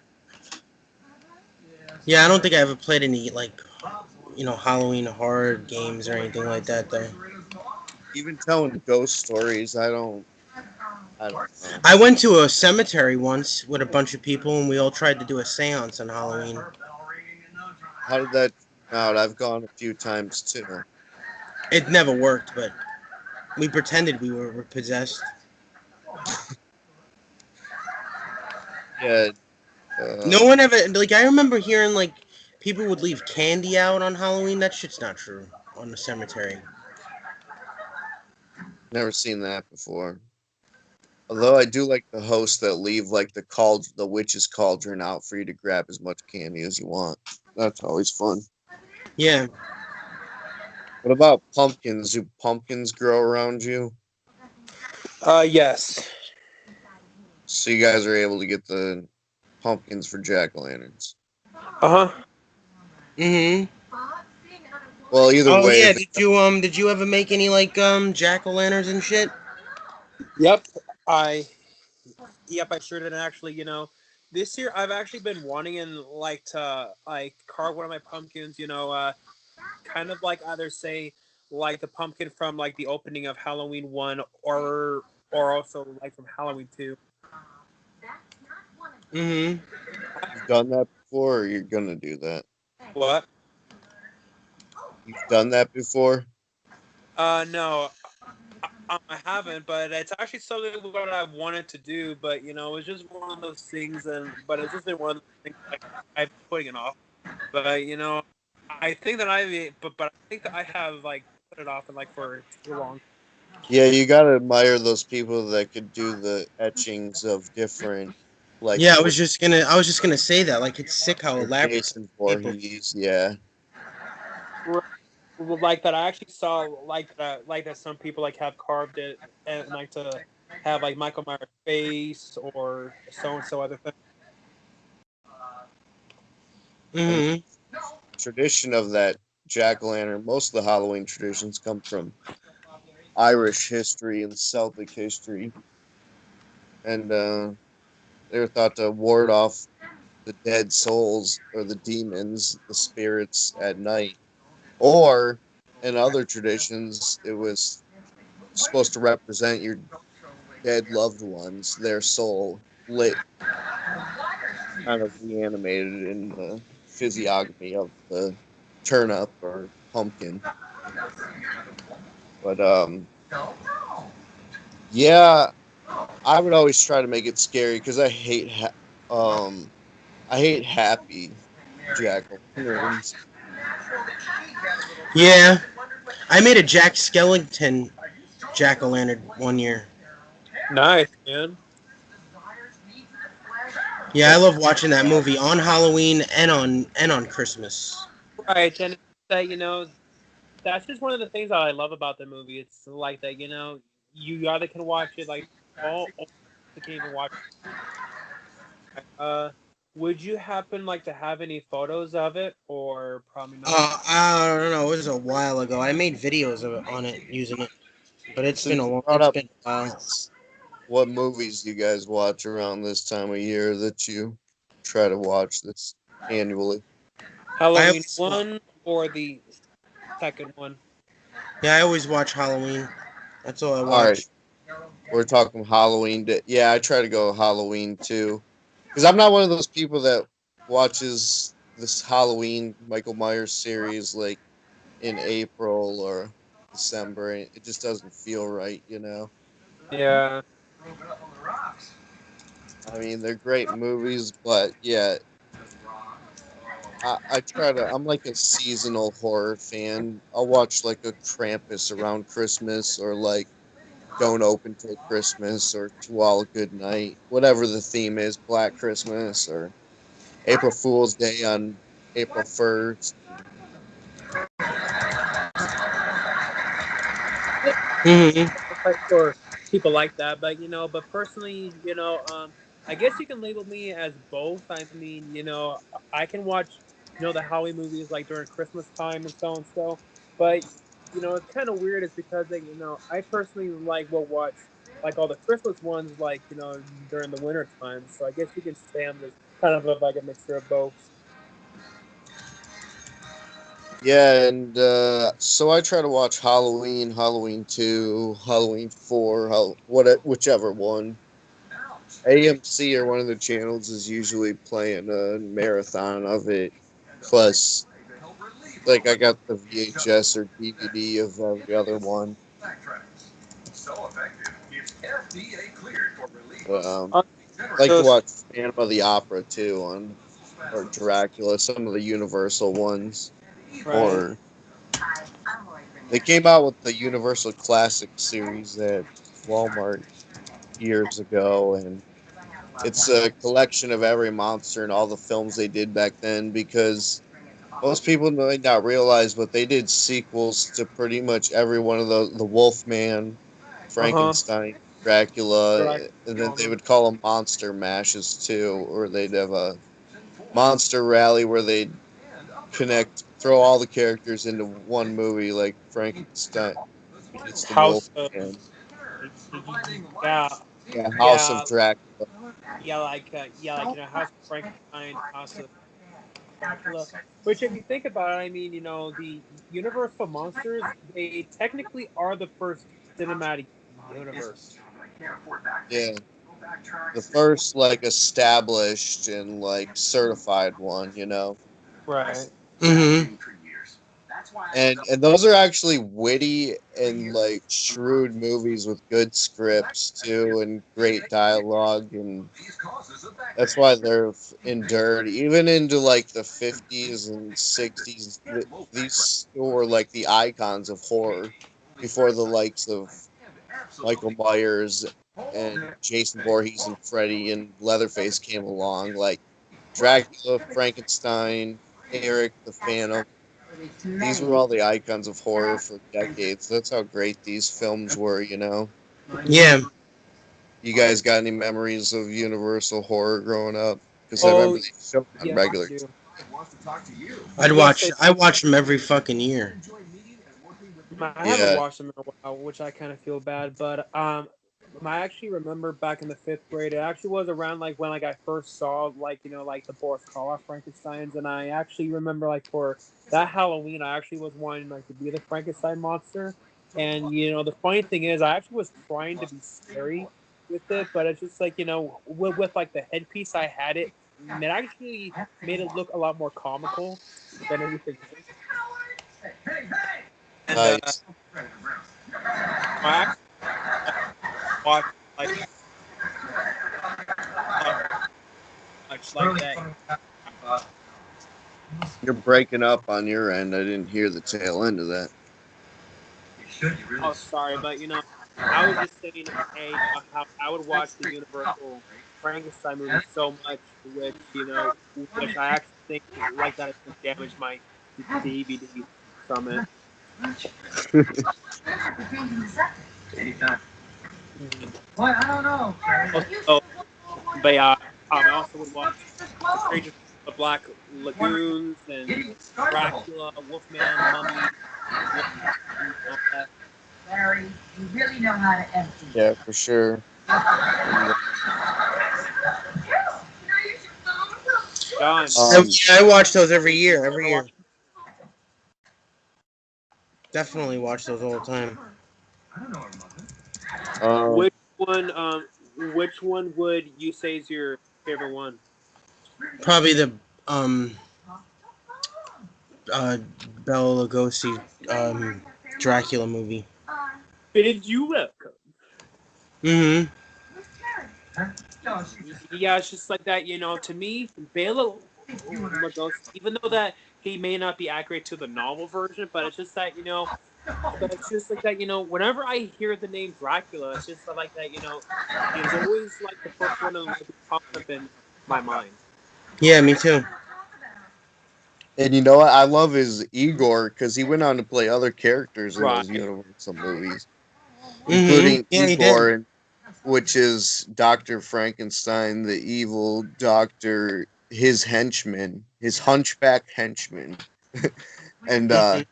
yeah, I don't think I ever played any like Halloween horror games or anything like that though. Even telling ghost stories, I don't know. I went to a cemetery once with a bunch of people and we all tried to do a séance on Halloween. How did that turn out? I've gone a few times too. It never worked, but we pretended we were possessed. Yeah, No uh, one ever like I remember hearing like people would leave candy out on Halloween. That shit's not true on the cemetery. never seen that before. Although I do like the hosts that leave like the witch's cauldron out for you to grab as much candy as you want. That's always fun. Yeah. What about pumpkins? Do pumpkins grow around you? Yes. So you guys are able to get the pumpkins for jack o' lanterns. Uh huh. Mhm. Well, either Oh way, yeah. Did you ever make any like jack o' lanterns and shit? Yep. I Yep, I sure did. And actually, this year I've actually been wanting and like to like carve one of my pumpkins. Kind of like either say like the pumpkin from like the opening of Halloween 1, or also like from Halloween 2. Mhm. you've done that before, or you're gonna do that. What? You've done that before. No, I haven't, but it's actually something what I've wanted to do. But it's just one of those things, but it's just been one of those things like I've been putting it off. But I think that but I think that I have like put it off and like for too long. Yeah, you gotta admire those people that could do the etchings of different, like Yeah, I was just gonna say that. Like it's sick how or elaborate some Jason people. Voorhees. Yeah, Like that, I actually saw like that some people like have carved it and like to have like Michael Myers' face or so and so other thing. and the Mhm. tradition of that jack o' lantern. Most of the Halloween traditions come from Irish history and Celtic history, and they were thought to ward off the dead souls or the demons, the spirits at night. Or in other traditions, it was supposed to represent your dead loved ones, their soul lit, kind of reanimated in the physiognomy of the turnip or pumpkin. But yeah, I would always try to make it scary because I hate happy jack o' lanterns. Yeah, I made a Jack Skellington jack o' lantern one year. Nice, man. Yeah, I That's love watching that movie on Halloween and on Christmas. Right, and that that's just one of the things that I love about the movie. It's like that, you either can watch it like all, or you can even watch. Uh, would you happen like to have any photos of it, or probably not? I don't know. It was a while ago. I made videos of it on it using it, but since you brought it's up been a while. what movies do you guys watch around this time of year that you try to watch this annually? I Halloween always, one or the second one? yeah, I always watch Halloween. That's all I All right, watch. we're talking Halloween. Yeah, I try to go Halloween too, because I'm not one of those people that watches this Halloween Michael Myers series like in April or December. It just doesn't feel right, you know. Yeah. I mean, they're great movies, but yeah, I try to. I'm like a seasonal horror fan. I'll watch like a Krampus around Christmas, or like Don't Open Till Christmas, or To All a Good Night, whatever the theme is. Black Christmas or April Fool's Day on April 1st. Hmm. Like for people like that, but but personally, I guess you can label me as both. I mean, I can watch, the Halloween movies like during Christmas time and so, but it's kind of weird is because like, I personally like will watch like all the Christmas ones like during the winter time. So I guess you can say I'm just kind of like a mixture of both. Yeah, and so I try to watch Halloween, Halloween 2, Halloween 4, whichever one. AMC or one of the channels is usually playing a marathon of it. Plus, like I got the VHS or DVD of every other one. Uh, Like to those watch Phantom of the Opera too on or Dracula, some of the Universal ones. right. Or they came out with the Universal Classic series at Walmart years ago, and it's a collection of every monster and all the films they did back then. Because most people might not realize, but they did sequels to pretty much every one of the Wolfman, Uh huh. Frankenstein, Dracula, Dracula. and then they would call them monster mashes too, or they'd have a monster rally where they'd throw all the characters into one movie, like Frankenstein meets the House of Wolfman, yeah, yeah, House of yeah, Dracula. like House of Frankenstein, House of Dracula. Which, if you think about it, I mean, the Universal monsters, they technically are the first cinematic universe. Yeah, the first like established and like certified one, you know. Right. Hmm. And those are actually witty and like shrewd movies with good scripts too and great dialogue, and that's why they're endured even into like the 50s and 60s. These were like the icons of horror before the likes of Michael Myers and Jason Voorhees and Freddy and Leatherface came along. Like Dracula, Frankenstein, Eric the Phantom. These were all the icons of horror for decades. That's how great these films were, you know. Yeah. You guys got any memories of Universal horror growing up? Because I Oh, remember they showed on yes, I regular. do. I'd Yes, watch. they. I watch them every fucking year. I haven't Yeah, watched them in a while, which I kind of feel bad. But I actually remember back in the fifth grade. It actually was around like when like I first saw like like the Boris Karloff Frankenstein's, and I actually remember like for that Halloween, I actually was wanting like to be the Frankenstein monster. And the funny thing is, I actually was trying to be scary with it, but it's just like with like the headpiece I had it actually made it look a lot more comical than anything else. And Nice. I actually watched like much like that. You're breaking up on your end. I didn't hear the tail end of that. Oh, sorry, but I was just saying, hey, how I would watch the Universal Frankenstein movie so much, which I actually think like that it damaged my DVD from it. What? I don't know. Also, but yeah, I also would watch The Strangers of the Black Lagoons and Dracula, Wolfman, Mummy, and all that. Larry, you really know how to empty. Yeah, for sure. And, John, I watch those every year. you ever watch? Definitely watch those all the time. um, Which one? Which one would you say is your favorite one? Probably the um uh Bela Lugosi Dracula movie. Did you welcome? Mm-hmm. Yeah, it's just like that. To me, Bela Lugosi, even though that he may not be accurate to the novel version, but it's just that but it's just like that. Whenever I hear the name Dracula, it's just like that. He's always like the first one to like pop up in my mind. Yeah, me too. and you know what? I love his Igor because he went on to play other characters in those Right. Universal movies, Mm-hmm. including Yeah, he did. Igor, which is Dr. Frankenstein, the evil doctor, his henchman, his hunchback henchman. And Mm-hmm.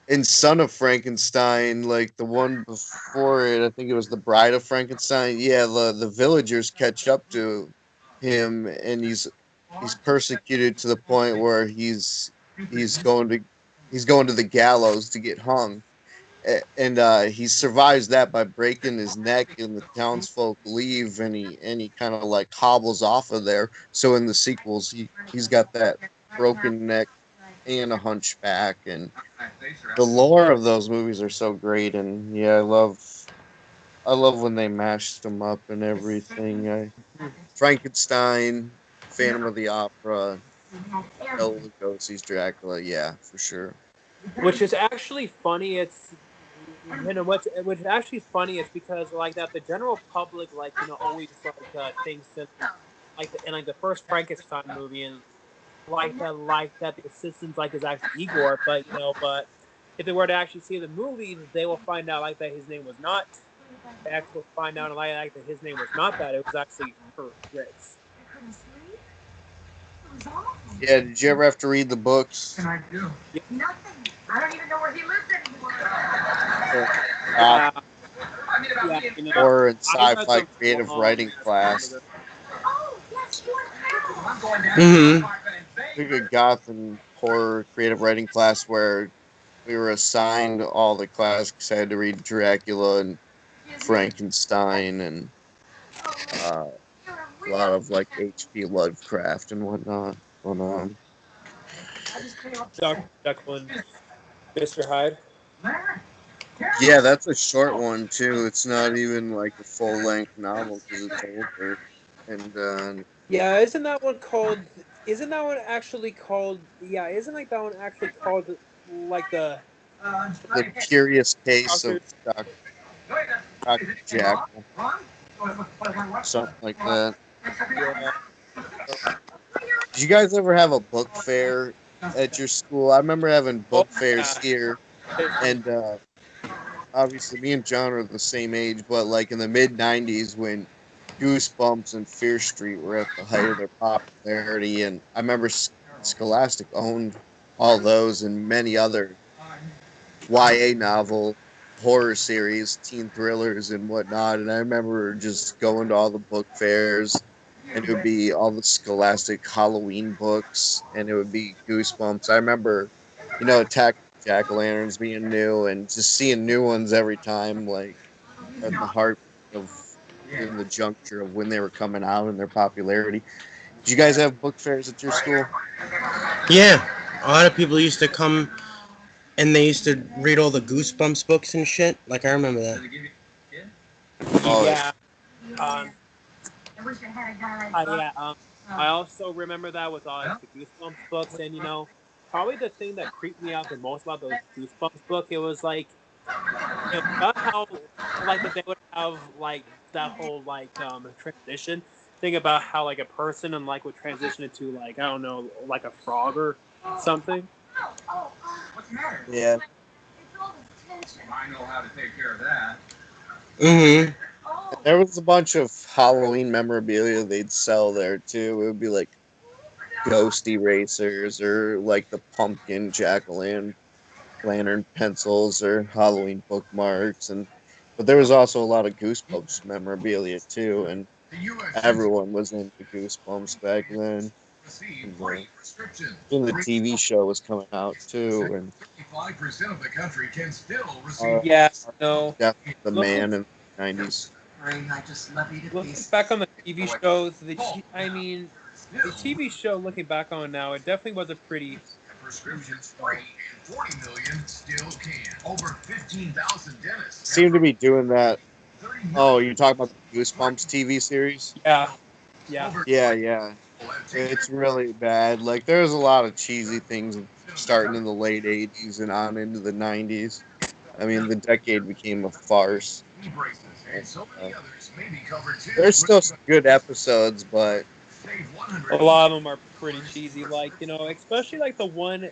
in Son of Frankenstein, like the one before it, I think it was the Bride of Frankenstein. Yeah, the villagers catch up to him, and he's persecuted to the point where he's going to he's going to the gallows to get hung. And he survives that by breaking his neck, and the townsfolk leave, and he kind of like hobbles off of there. So in the sequels, he's got that broken neck and a hunchback, and the lore of those movies are so great. And yeah, I love when they mashed them up and everything. Frankenstein, Phantom of the Opera, El Lugosi's Dracula, yeah, for sure. Which is actually funny. It's which is actually funny. It's because like that the general public always thinks that like the first Frankenstein movie and like that the assistant is actually Igor, but if they were to actually see the movie, they will find out like that his name was not. They actually will find out like that his name was not that. It was actually Kurt Ritz. Yeah, did you ever have to read the books? Yeah, Nothing. I don't even know where he lives anymore. Uh, yeah, yeah. or in I read sci-fi them creative long writing ass time class? ago. Oh, yes, you are. I'm going down. Mm-hmm. Took a goth and horror creative writing class where we were assigned all the classics. I had to read Dracula and Frankenstein and uh, a lot of like H.P. Lovecraft and whatnot. But, Dr. Jekyll and Mr. Hyde. yeah, that's a short one too. It's not even like a full length novel because it's older. And Yeah, isn't that one called? Isn't that one actually called? Yeah, isn't like that one actually called like the the Curious Case Doctor? of Dr. Jackal, something like that. Yeah, Did you guys ever have a book fair at your school? I remember having oh book fairs yeah, here, History. and obviously me and John are the same age, but like in the mid '90s when Goosebumps and Fear Street were at the height of their popularity, and I remember Scholastic owned all those and many other YA novel horror series, teen thrillers, and whatnot. And I remember just going to all the book fairs, and it would be all the Scholastic Halloween books, and it would be Goosebumps. I remember, Attack jack-o'-lanterns being new and just seeing new ones every time, like at the heart of in the juncture of when they were coming out and their popularity. Did you guys have book fairs at your school? Yeah, a lot of people used to come and they used to read all the Goosebumps books and shit. Like I remember that. Oh, Yeah. Um. Yeah. I also remember that with all like the Goosebumps books, and probably the thing that creeped me out the most about those Goosebumps book, it was like, about how like that they would have like that whole like transition thing about how like a person and like would transition into like I don't know like a frog or something. yeah. I know how to take care of that. Mm-hmm. And there was a bunch of Halloween memorabilia they'd sell there too. It would be like ghost erasers or like the pumpkin jack-o'-lantern pencils or Halloween bookmarks, and but there was also a lot of Goosebumps memorabilia too, and everyone was into Goosebumps back then. And when the TV show was coming out too, and 55% of the country can still receive. our, Yeah. our No. Death of the Looking Man in the 90s. looking back on the TV shows, I mean, the TV show looking back on now, it definitely was a pretty decent Prescriptions free show. and 40 million still can. Over 15,000 dentists have Seem to be doing that. 30 Oh, million you're talking about the Goosebumps TV series? Yeah. Yeah. over Yeah, 20 yeah. people have taken It's really bad. Like there's a lot of cheesy things starting in the late '80s and on into the '90s. I mean, the decade became a farce. knee braces And, and so many others may be covered too. there's still some good episodes, but Save A 100 lot of them are pretty cheesy, like especially like the one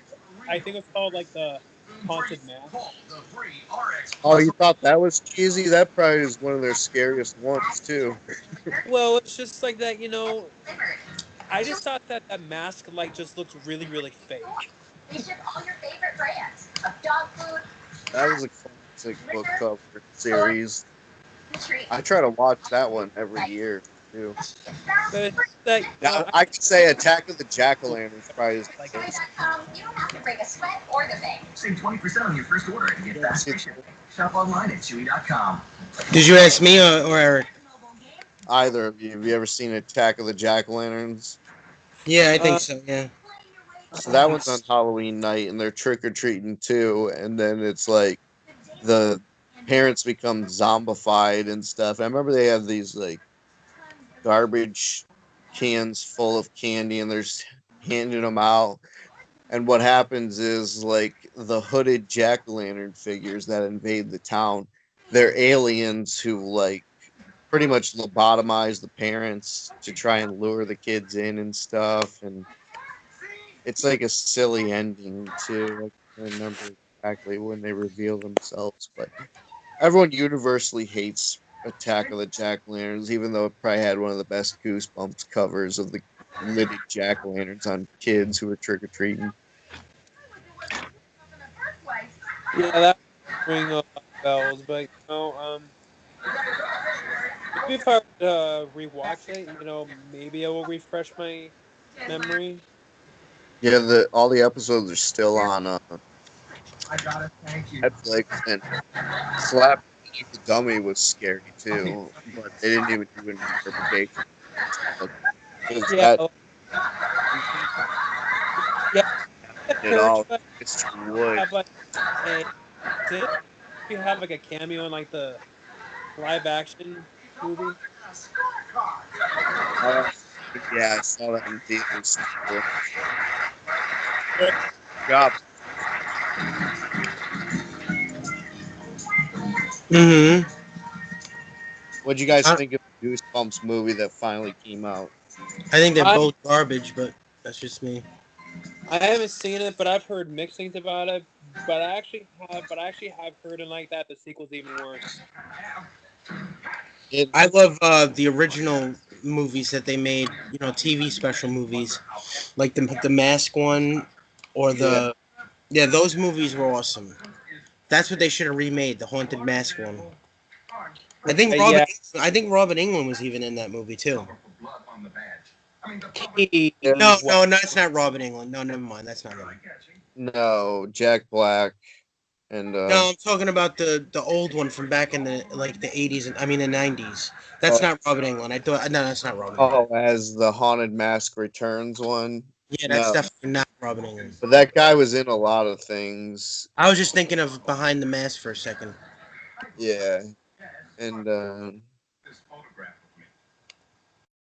I think it's called like the Haunted Mask. Call the free RX oh, Plus. you thought that was cheesy? That probably is one of their scariest ones too. Well, it's just like that, I just thought that that mask like just looked really, really fake. That was a classic book cover series. I try to watch that one every year too. But it's that Now I could say Attack of the Jack O' I Lanterns probably is like the worst. Save 20% on your first order and get You ever fast see free shipping. Shop online at chewy.com. Did you ask me or Eric? either of you? Have you ever seen Attack of the Jack O' Lanterns? Yeah, I think uh, so. Yeah. So that one's on Halloween night, and they're trick or treating too. And then it's like the parents become zombified and stuff. I remember they have these like garbage cans full of candy, and they're handing them out. And what happens is like the hooded jack o' lantern figures that invade the town. They're aliens who like pretty much lobotomize the parents to try and lure the kids in and stuff. And it's like a silly ending too. I can't remember exactly when they reveal themselves, but everyone universally hates Attack of the Jack O' Lanterns, even though it probably had one of the best Goosebumps covers of the lidded jack o' lanterns on kids who were trick or treating. yeah, that ring a lot of bells, but maybe if I were to rewatch it, maybe it will refresh my memory. Yeah, the all the episodes are still on I gotta thank you. Netflix, and Slap the Dummy was scary too, but they didn't even do an interpretation because Yeah, that yeah. The it all. Parent Trap Mr. Wood. have like a did we have like a cameo in like the live action movie? Uh, yeah, I saw that in theaters too. Good Job. Mm-hmm. What'd you guys I, think of the Goosebumps movie that finally came out? I think they're I both garbage, but that's just me. I haven't seen it, but I've heard mixed things about it. But I actually have heard and like that the sequel's even worse. It I love the original movies that they made. TV special movies like the Mask one or yeah those movies were awesome. That's what they should have remade, the Haunted Mask one. I think Robin. Yeah, I think Robin England was even in that movie too. Blood on the badge. I mean, the public he yeah No, was. no, no, it's not Robin England. No, never mind. That's not him. No, Jack Black and No, I'm talking about the old one from back in the 80s and I mean the 90s. That's oh, not Robert Englund. I thought no, that's not Robert Englund. oh, as the Haunted Mask Returns one. Yeah, that's No, definitely not Robert Englund. but that guy was in a lot of things. I was just thinking of Behind the Mask for a second. Yeah, and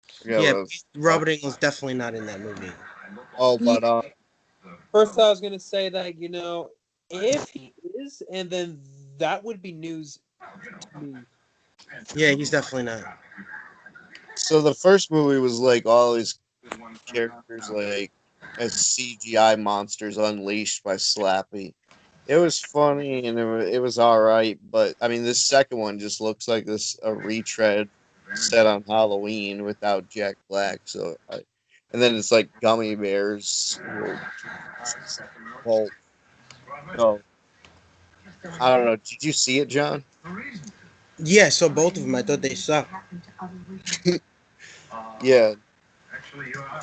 forget what Yeah, I was talking. Robert Englund's definitely not in that movie. Oh, but First, I was gonna say that if he is, and then that would be news to me. Yeah, he's definitely not. so the first movie was like all these characters like as CGI monsters unleashed by Slappy. It was funny and it was all right, but I mean, this second one just looks like this a retread set on Halloween without Jack Black. And then it's like gummy bears. Well, no, I don't know. Did you see it, John? Yeah, so both of them. I thought they sucked. Yeah,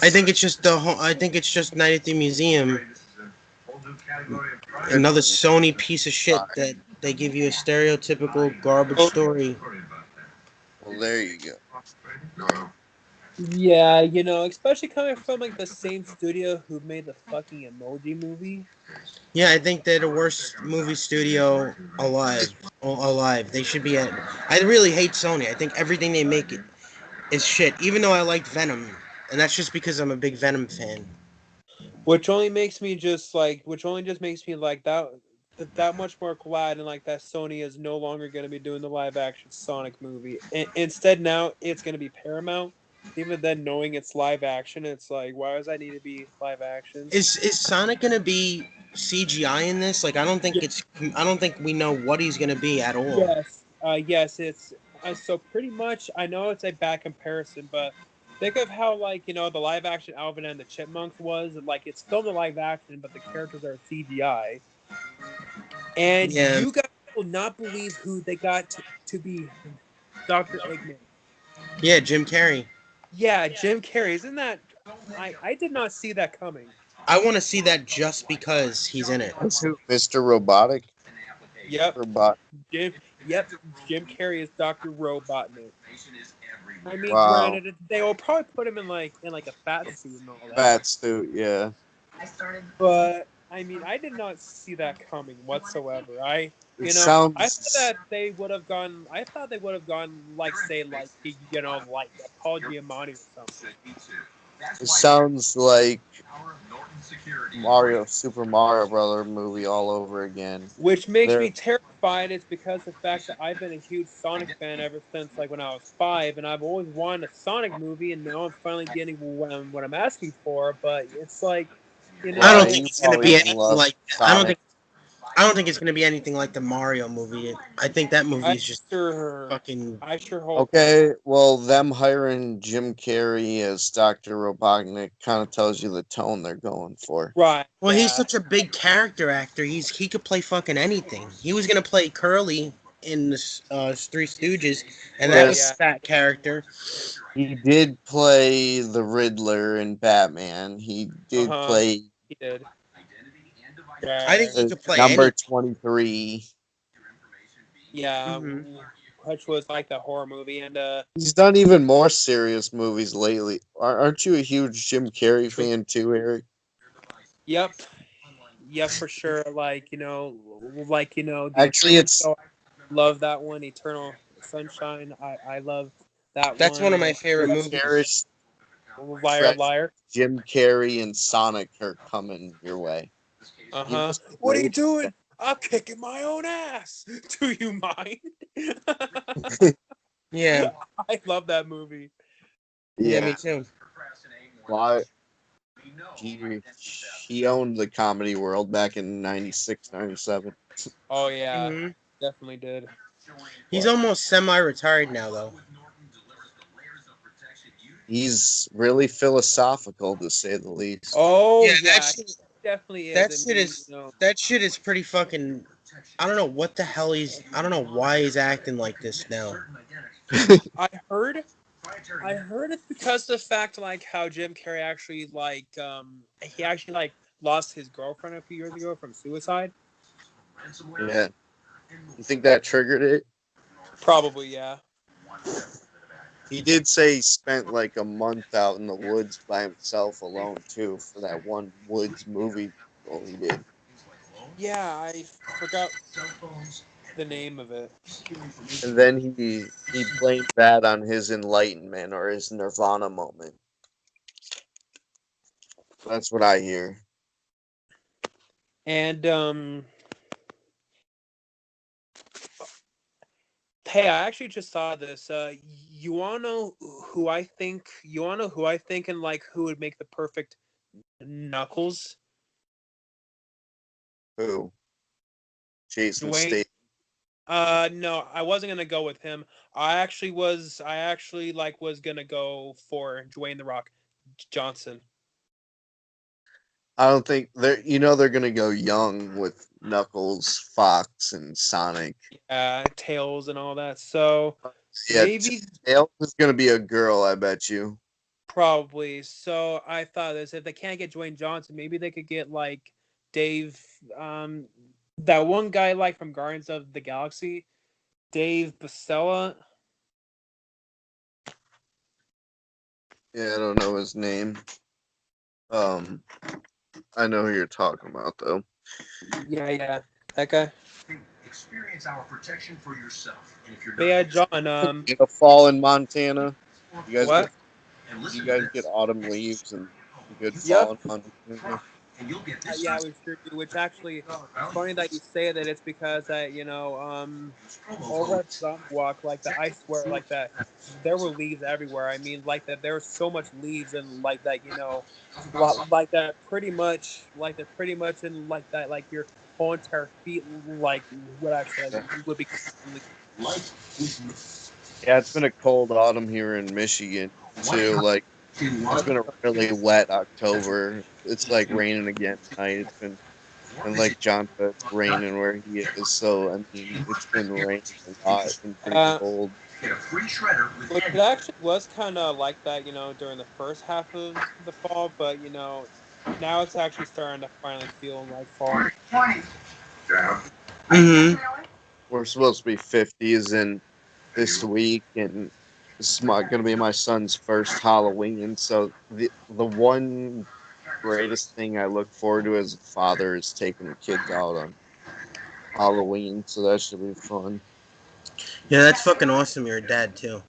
I think it's just I think it's just Night at the Museum. Another Sony piece of shit that they give you a stereotypical garbage story. well, there you go. Yeah, especially coming from like the same studio who made the fucking Emoji movie. Yeah, I think they're the worst movie studio alive. Alive. They should be at. I really hate Sony. I think everything they make is shit. Even though I liked Venom, and that's just because I'm a big Venom fan. Which only just makes me like that much more glad and like that Sony is no longer going to be doing the live action Sonic movie. Instead, now it's going to be Paramount. Even then, knowing it's live action, it's like, why does that need to be live action? Is Sonic gonna be CGI in this? Like, I don't think Ye- it's. I don't think we know what he's gonna be at all. yes, it's so pretty much. I know it's a bad comparison, but think of how the live action Alvin and the Chipmunks was like it's still the live action, but the characters are CGI. And Yeah. you guys will not believe who they got to be Dr. Eggman. Yeah, Jim Carrey. Yeah, Jim Carrey. Isn't that? I did not see that coming. I want to see that just because he's in it. That's who Mr. Robotic. Yep, Robot. Jim. Yep, Jim Carrey is Dr. Robotnik. I mean, Wow. granted, they will probably put him in like a fat suit and all that. Fat suit. Yeah. But I mean, I did not see that coming whatsoever. It I thought sounds. that they would have gone. I thought they would have gone like say like Paul Giamatti or something. It sounds like Super Mario Brother movie all over again. Which makes There, me terrified. It's because of the fact that I've been a huge Sonic fan ever since like when I was 5, and I've always wanted a Sonic movie, and now I'm finally getting what I'm asking for. But it's like, I don't why think you it's gonna be always anything love like. I don't Sonic? think. I don't think it's gonna be anything like the Mario movie. I think that movie I is just sure, fucking. I sure hope not. Okay, well, them hiring Jim Carrey as Dr. Robotnik kind of tells you the tone they're going for. Right? Well, he's Yeah. such a big character actor. He could play fucking anything. He was gonna play Curly in the Three Stooges, and that Right. was a Yes, Yeah. fat character. he did play the Riddler in Batman. He Uh did huh. play He did. I think Yeah. he could play number any. 23. Yeah. Hmm. Which was like the horror movie, and He's done even more serious movies lately. Aren't you a huge Jim Carrey fan too, Eric? yep, yep for sure. The Actually, Eternal it's Show. Love that one. Eternal Sunshine. I love that That's one one. of my favorite movies. cherish Liar, fresh liar. Jim Carrey and Sonic are coming your way. Uh He huh. must be What are you waiting. doing? I'm kicking my own ass. Do you mind? Yeah, I love that movie. yeah, me Yeah, too. why he owned the comedy world back in 96, 97. Oh yeah, Hmm. definitely did. He's almost semi-retired now, though. He's really philosophical, to say the least. Oh Yeah, yeah, he definitely is. I mean, that shit is pretty fucking. I don't know what the hell he's. I don't know why he's acting like this now. I heard I heard it's because of the fact like how Jim Carrey actually he actually lost his girlfriend a few years ago from suicide. Yeah. You think that triggered it? Probably, yeah. He did say he spent like a month out in the woods by himself alone too for that one woods movie role he did. Yeah, I forgot the name of it. And then he blamed that on his enlightenment or his nirvana moment. That's what I hear. And hey, I actually just saw this. You wanna know who I think? You wanna know who I think and like who would make the perfect Knuckles? Who? Jason Dwayne. Statham. No, I wasn't gonna go with him. I actually was. I actually like was gonna go for Dwayne the Rock Johnson. I don't think they're they're gonna go young with Knuckles, Fox, and Sonic. Tails and all that. So Yeah, maybe Tails is gonna be a girl, I bet you. probably. So I thought this if they can't get Dwayne Johnson, maybe they could get like Dave, that one guy like from Guardians of the Galaxy, Dave Basella. Yeah, I don't know his name. Um, I know who you're talking about though. Yeah, that guy. Experience our protection for yourself. And if you're But not yeah, used John. In the fall in Montana, you guys get What? and you listen to guys get this. autumn leaves and a good Yep. fall in Montana. And you'll get this Yeah, sunset we sure do. Which actually, it's value funny for that you say that. It's because promo over code at Zombie Walk, like that, I swear, like that, there were leaves everywhere. I mean, like that, there was so much leaves and like that, like that, pretty much, and like that, like your whole entire feet, like would actually like Yeah. would be covered in leaves. Yeah, it's been a cold autumn here in Michigan too. Like it's been a really wet October. It's like raining again tonight. And like John said, it's raining where he is. So I mean, it's been raining a lot and pretty Uh, cold. get a free shredder with which it actually was kind of like that, during the first half of the fall, but now it's actually starting to finally feel like fall. Mm-hmm. We're supposed to be 50s in this week, and this is going to be my son's first Halloween. So the one greatest thing I look forward to as a father is taking the kids out on Halloween. So that should be fun. Yeah, that's fucking awesome. You're a dad too.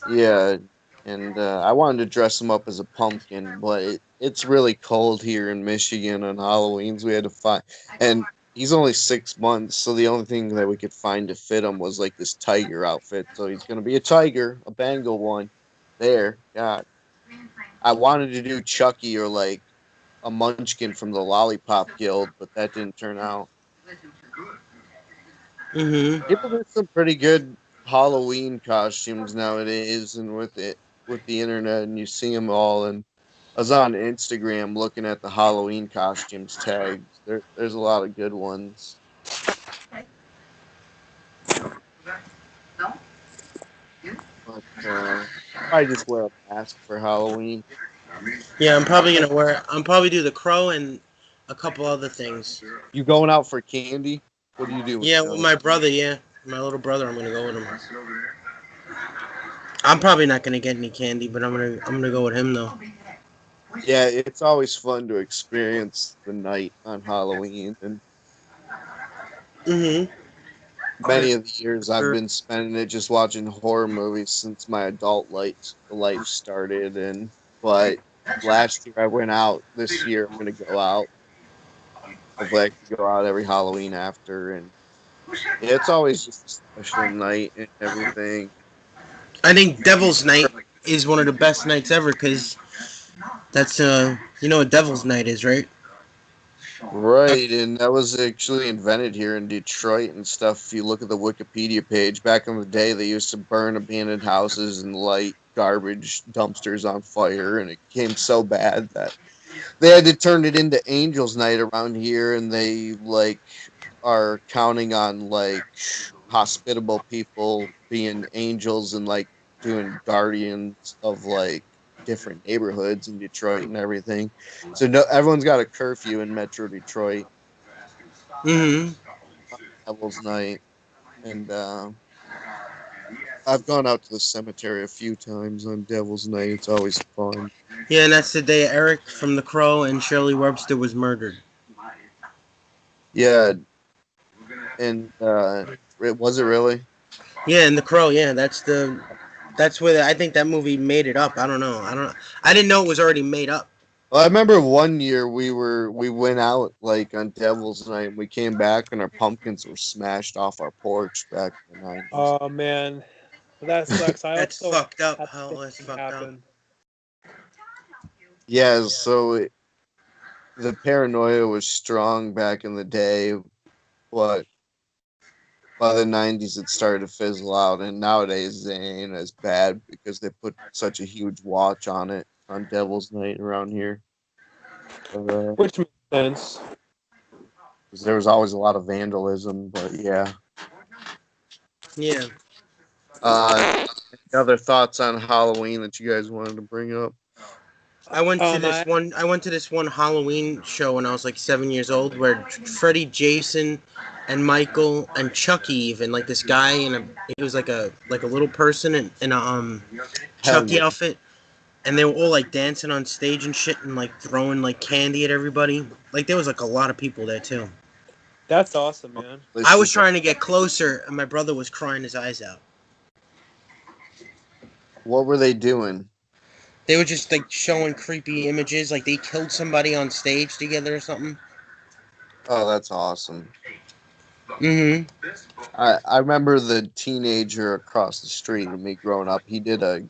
Yeah, and I wanted to dress him up as a pumpkin, but it's really cold here in Michigan on Halloween's. We had to find, and he's only 6 months, so the only thing that we could find to fit him was like this tiger outfit. So he's gonna be a tiger, a Bengal one. There, God, I wanted to do Chucky or like a Munchkin from the Lollipop Guild, but that didn't turn out. Mm-hmm. People do some pretty good Halloween costumes nowadays, and with the internet, and you see them all. And I was on Instagram looking at the Halloween costumes tags. There's a lot of good ones. But I just wear a mask for Halloween. Yeah, I'm probably do the crow and a couple other things. You going out for candy? What are you doing? Yeah, with my brother. Yeah, my little brother. I'm gonna go with him. I'm probably not gonna get any candy, but I'm gonna go with him though. Yeah, it's always fun to experience the night on Halloween, and Mm-hmm. many of the years I've been spending it just watching horror movies since my adult life started. And but last year I went out. This year I'm gonna go out. Hopefully I can go out every Halloween after. And yeah, it's always just a special night and everything. I think Devil's Night is one of the best nights ever because that's you know what Devil's Night is, right? Right, and that was actually invented here in Detroit and stuff. If you look at the Wikipedia page, back in the day, they used to burn abandoned houses and light garbage dumpsters on fire, and it became so bad that they had to turn it into Angels Night around here, and they like are counting on like hospitable people being angels and like doing guardians of like different neighborhoods in Detroit and everything. So no, everyone's got a curfew in Metro Detroit. Mm-hmm. Devil's Night, and I've gone out to the cemetery a few times on Devil's Night. It's always fun. Yeah, and that's the day Eric from The Crow and Shirley Webster was murdered. Yeah, and was it really? Yeah, and The Crow. Yeah, that's where I think that movie made it up. I don't know. I didn't know it was already made up. Well, I remember one year we went out like on Devil's Night and we came back and our pumpkins were smashed off our porch back in the 90s. Oh man, that sucks. I That's also fucked up. had the How same that's thing fucked up. happen. Yeah, so the paranoia was strong back in the day, but by the 90s it started to fizzle out, and nowadays they ain't as bad because they put such a huge watch on it on Devil's Night around here. But, Which makes sense. 'cause there was always a lot of vandalism, but yeah. Yeah. Any other thoughts on Halloween that you guys wanted to bring up? I I went to this one Halloween show when I was like 7 years old, where Freddy, Jason, and Michael and Chucky, even like this guy in a he was like a little person in a Hell Chucky yeah. outfit, and they were all like dancing on stage and shit and like throwing like candy at everybody. Like there was like a lot of people there too. That's awesome, man. I was Delicious. trying to get closer, and my brother was crying his eyes out. What were they doing? They were just like showing creepy images, like they killed somebody on stage together or something. Oh, that's awesome. Mm-hmm. I remember the teenager across the street from me growing up. He did a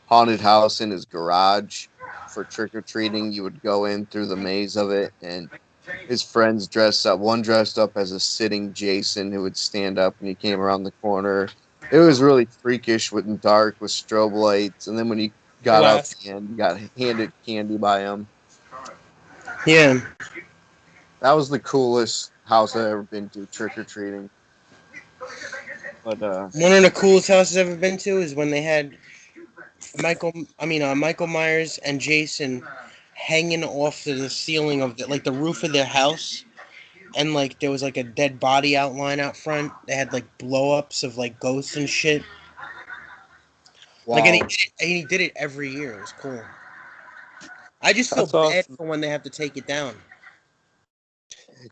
haunted house in his garage for trick or treating. You would go in through the maze of it, and his friends dressed up. One dressed up as a sitting Jason who would stand up and he came around the corner. It was really freakish with dark with strobe lights. And then when he got out Glass. the end, he got handed candy by him. Yeah. That was the coolest house I've ever been to trick or treating. But One of the coolest houses I've ever been to is when they had Michael Myers and Jason hanging off to the ceiling of like the roof of their house, and like there was like a dead body outline out front. They had like blow ups of like ghosts and shit. Like wow, and he did it every year. It was cool. I just feel That's bad awesome. for when they have to take it down.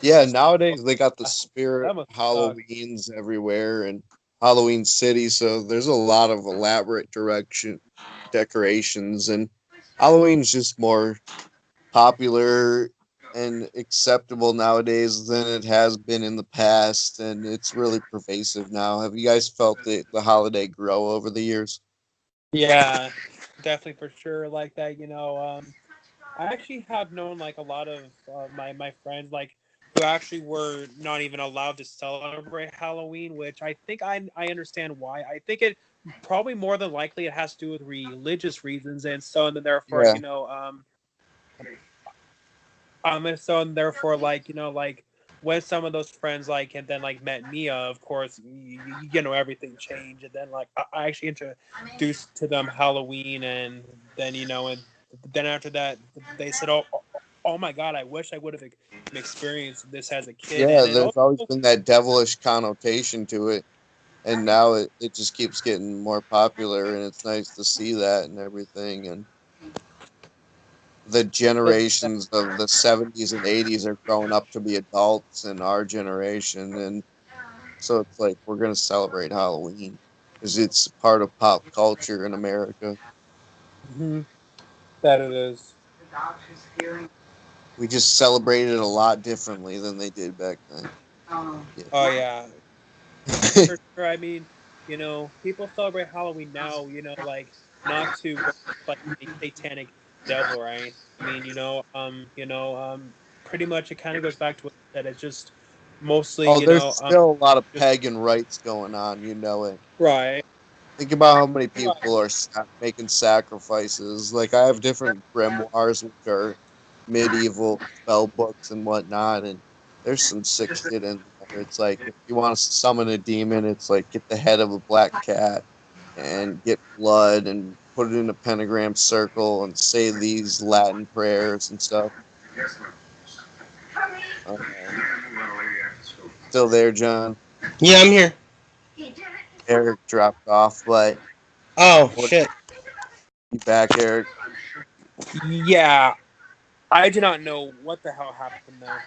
yeah. Nowadays they got the spirit That must suck. Halloweens everywhere and Halloween City, so there's a lot of elaborate direction decorations, and Halloween's just more popular and acceptable nowadays than it has been in the past, and it's really pervasive now. Have you guys felt the holiday grow over the years? Yeah, definitely for sure. Like that, I actually have known like a lot of my friends like who actually were not even allowed to celebrate Halloween, which I understand why. I think it probably more than likely it has to do with religious reasons, and then therefore Yeah, and so and therefore like when some of those friends like and then like met Mia, of course everything changed, and then like I actually introduced to them Halloween, and then and then after that they said, oh my God, I wish I would have experienced this as a kid, yeah. and There's always also been that devilish connotation to it, and now it just keeps getting more popular, and it's nice to see that and everything. And the generations of the 70s and 80s are growing up to be adults in our generation, and so it's like we're gonna celebrate Halloween because it's part of pop culture in America. Mhm, that it is. We just celebrate it a lot differently than they did back then. Oh yeah, definitely for sure. I mean, people celebrate Halloween now, like not to worship like a satanic devil, right? I mean, pretty much it kind of goes back to what I said. It's just mostly, Oh, there's still a lot of just pagan rites going on, you know it. right, Think about how many right. people are making sacrifices. Like I have different grimoires, which are medieval spell books and whatnot, and there's some sick shit in there. It's like if you want to summon a demon, it's like get the head of a black cat and get blood and put it in a pentagram circle and say these Latin prayers and stuff. Uh, Still there, John? Yeah, I'm here. Eric dropped off, but Oh what shit. you back, Eric? Yeah, I do not know what the hell happened there.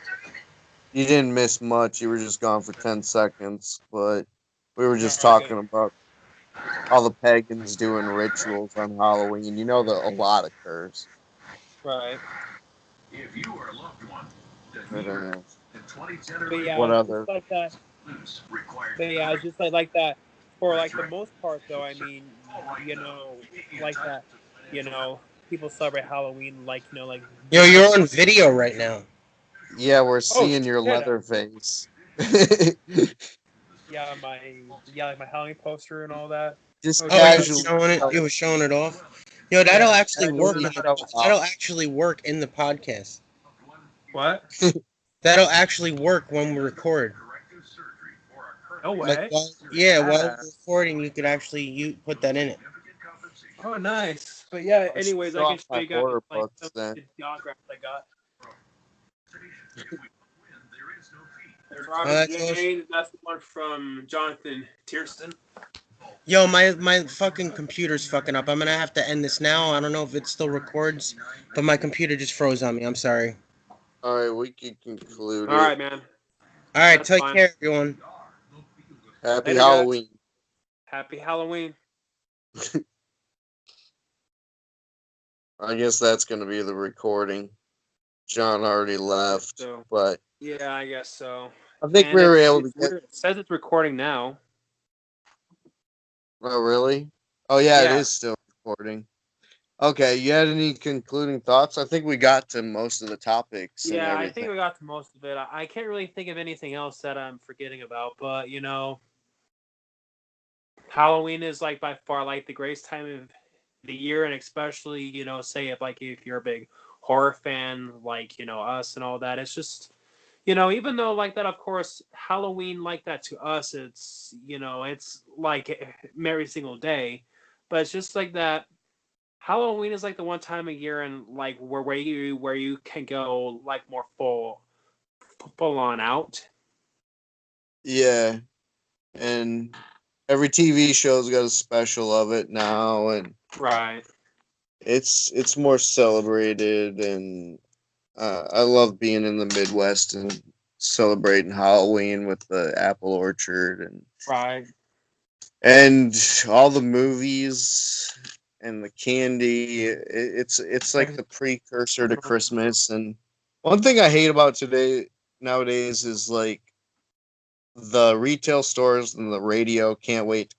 You didn't miss much. You were just gone for 10 seconds, but we were just Okay. talking about all the pagans doing rituals on Halloween. You know that a lot occurs. Right. If you or a loved one But, in 20 But yeah, what it's just other? like that. required But yeah, it's just like that. For like the most part, though, I mean, like that, people celebrate Halloween like like Yo, you're different. on video right now. Yeah, we're Oh seeing your shit! leather face. Yeah, like my Halloween poster and all that. Just Oh Oh, you shit! were casually showing it. show, You were showing it off. Yo, that'll Yeah. actually work casually in the. show off. That'll actually work in the podcast. What? That'll actually work when we record. No Like, way. yeah, while we're Badass. recording, you could actually put that in it. Oh, nice. But yeah, I should anyways, show I can off show my you guys horror like books some then. of the autographs I got. There's Oh, Robert that's awesome. Jane. That's the one from Jonathan Tiersten. Yo, my fucking computer's fucking up. I'm gonna have to end this now. I don't know if it still records, but my computer just froze on me. I'm sorry. All right, we can conclude All it. right, man. All right, That's take fine. care, everyone. Happy Later, guys. Halloween. Happy Halloween. I guess that's going to be the recording. John already left, So but yeah, I guess so. I think And we were able to it's get. weird. It says it's recording now. Oh, really? Oh, yeah, it Yeah. is still recording. Okay, you had any concluding thoughts? I think we got to most of the topics and Yeah, I think everything. we got to most of it. I can't really think of anything else that I'm forgetting about, but Halloween is like by far like the greatest time of the year, and especially say if you're a big horror fan like us and all that. It's just even though like that, of course, Halloween like that to us, it's like every single day, but it's just like that. Halloween is like the one time a year and like where you can go like more full on out. Yeah, and every TV show's got a special of it now, and Right. it's more celebrated. And I love being in the Midwest and celebrating Halloween with the apple orchard Right. and all the movies and the candy. It's like the precursor to Christmas. And one thing I hate about today nowadays is like the retail stores and the radio can't wait to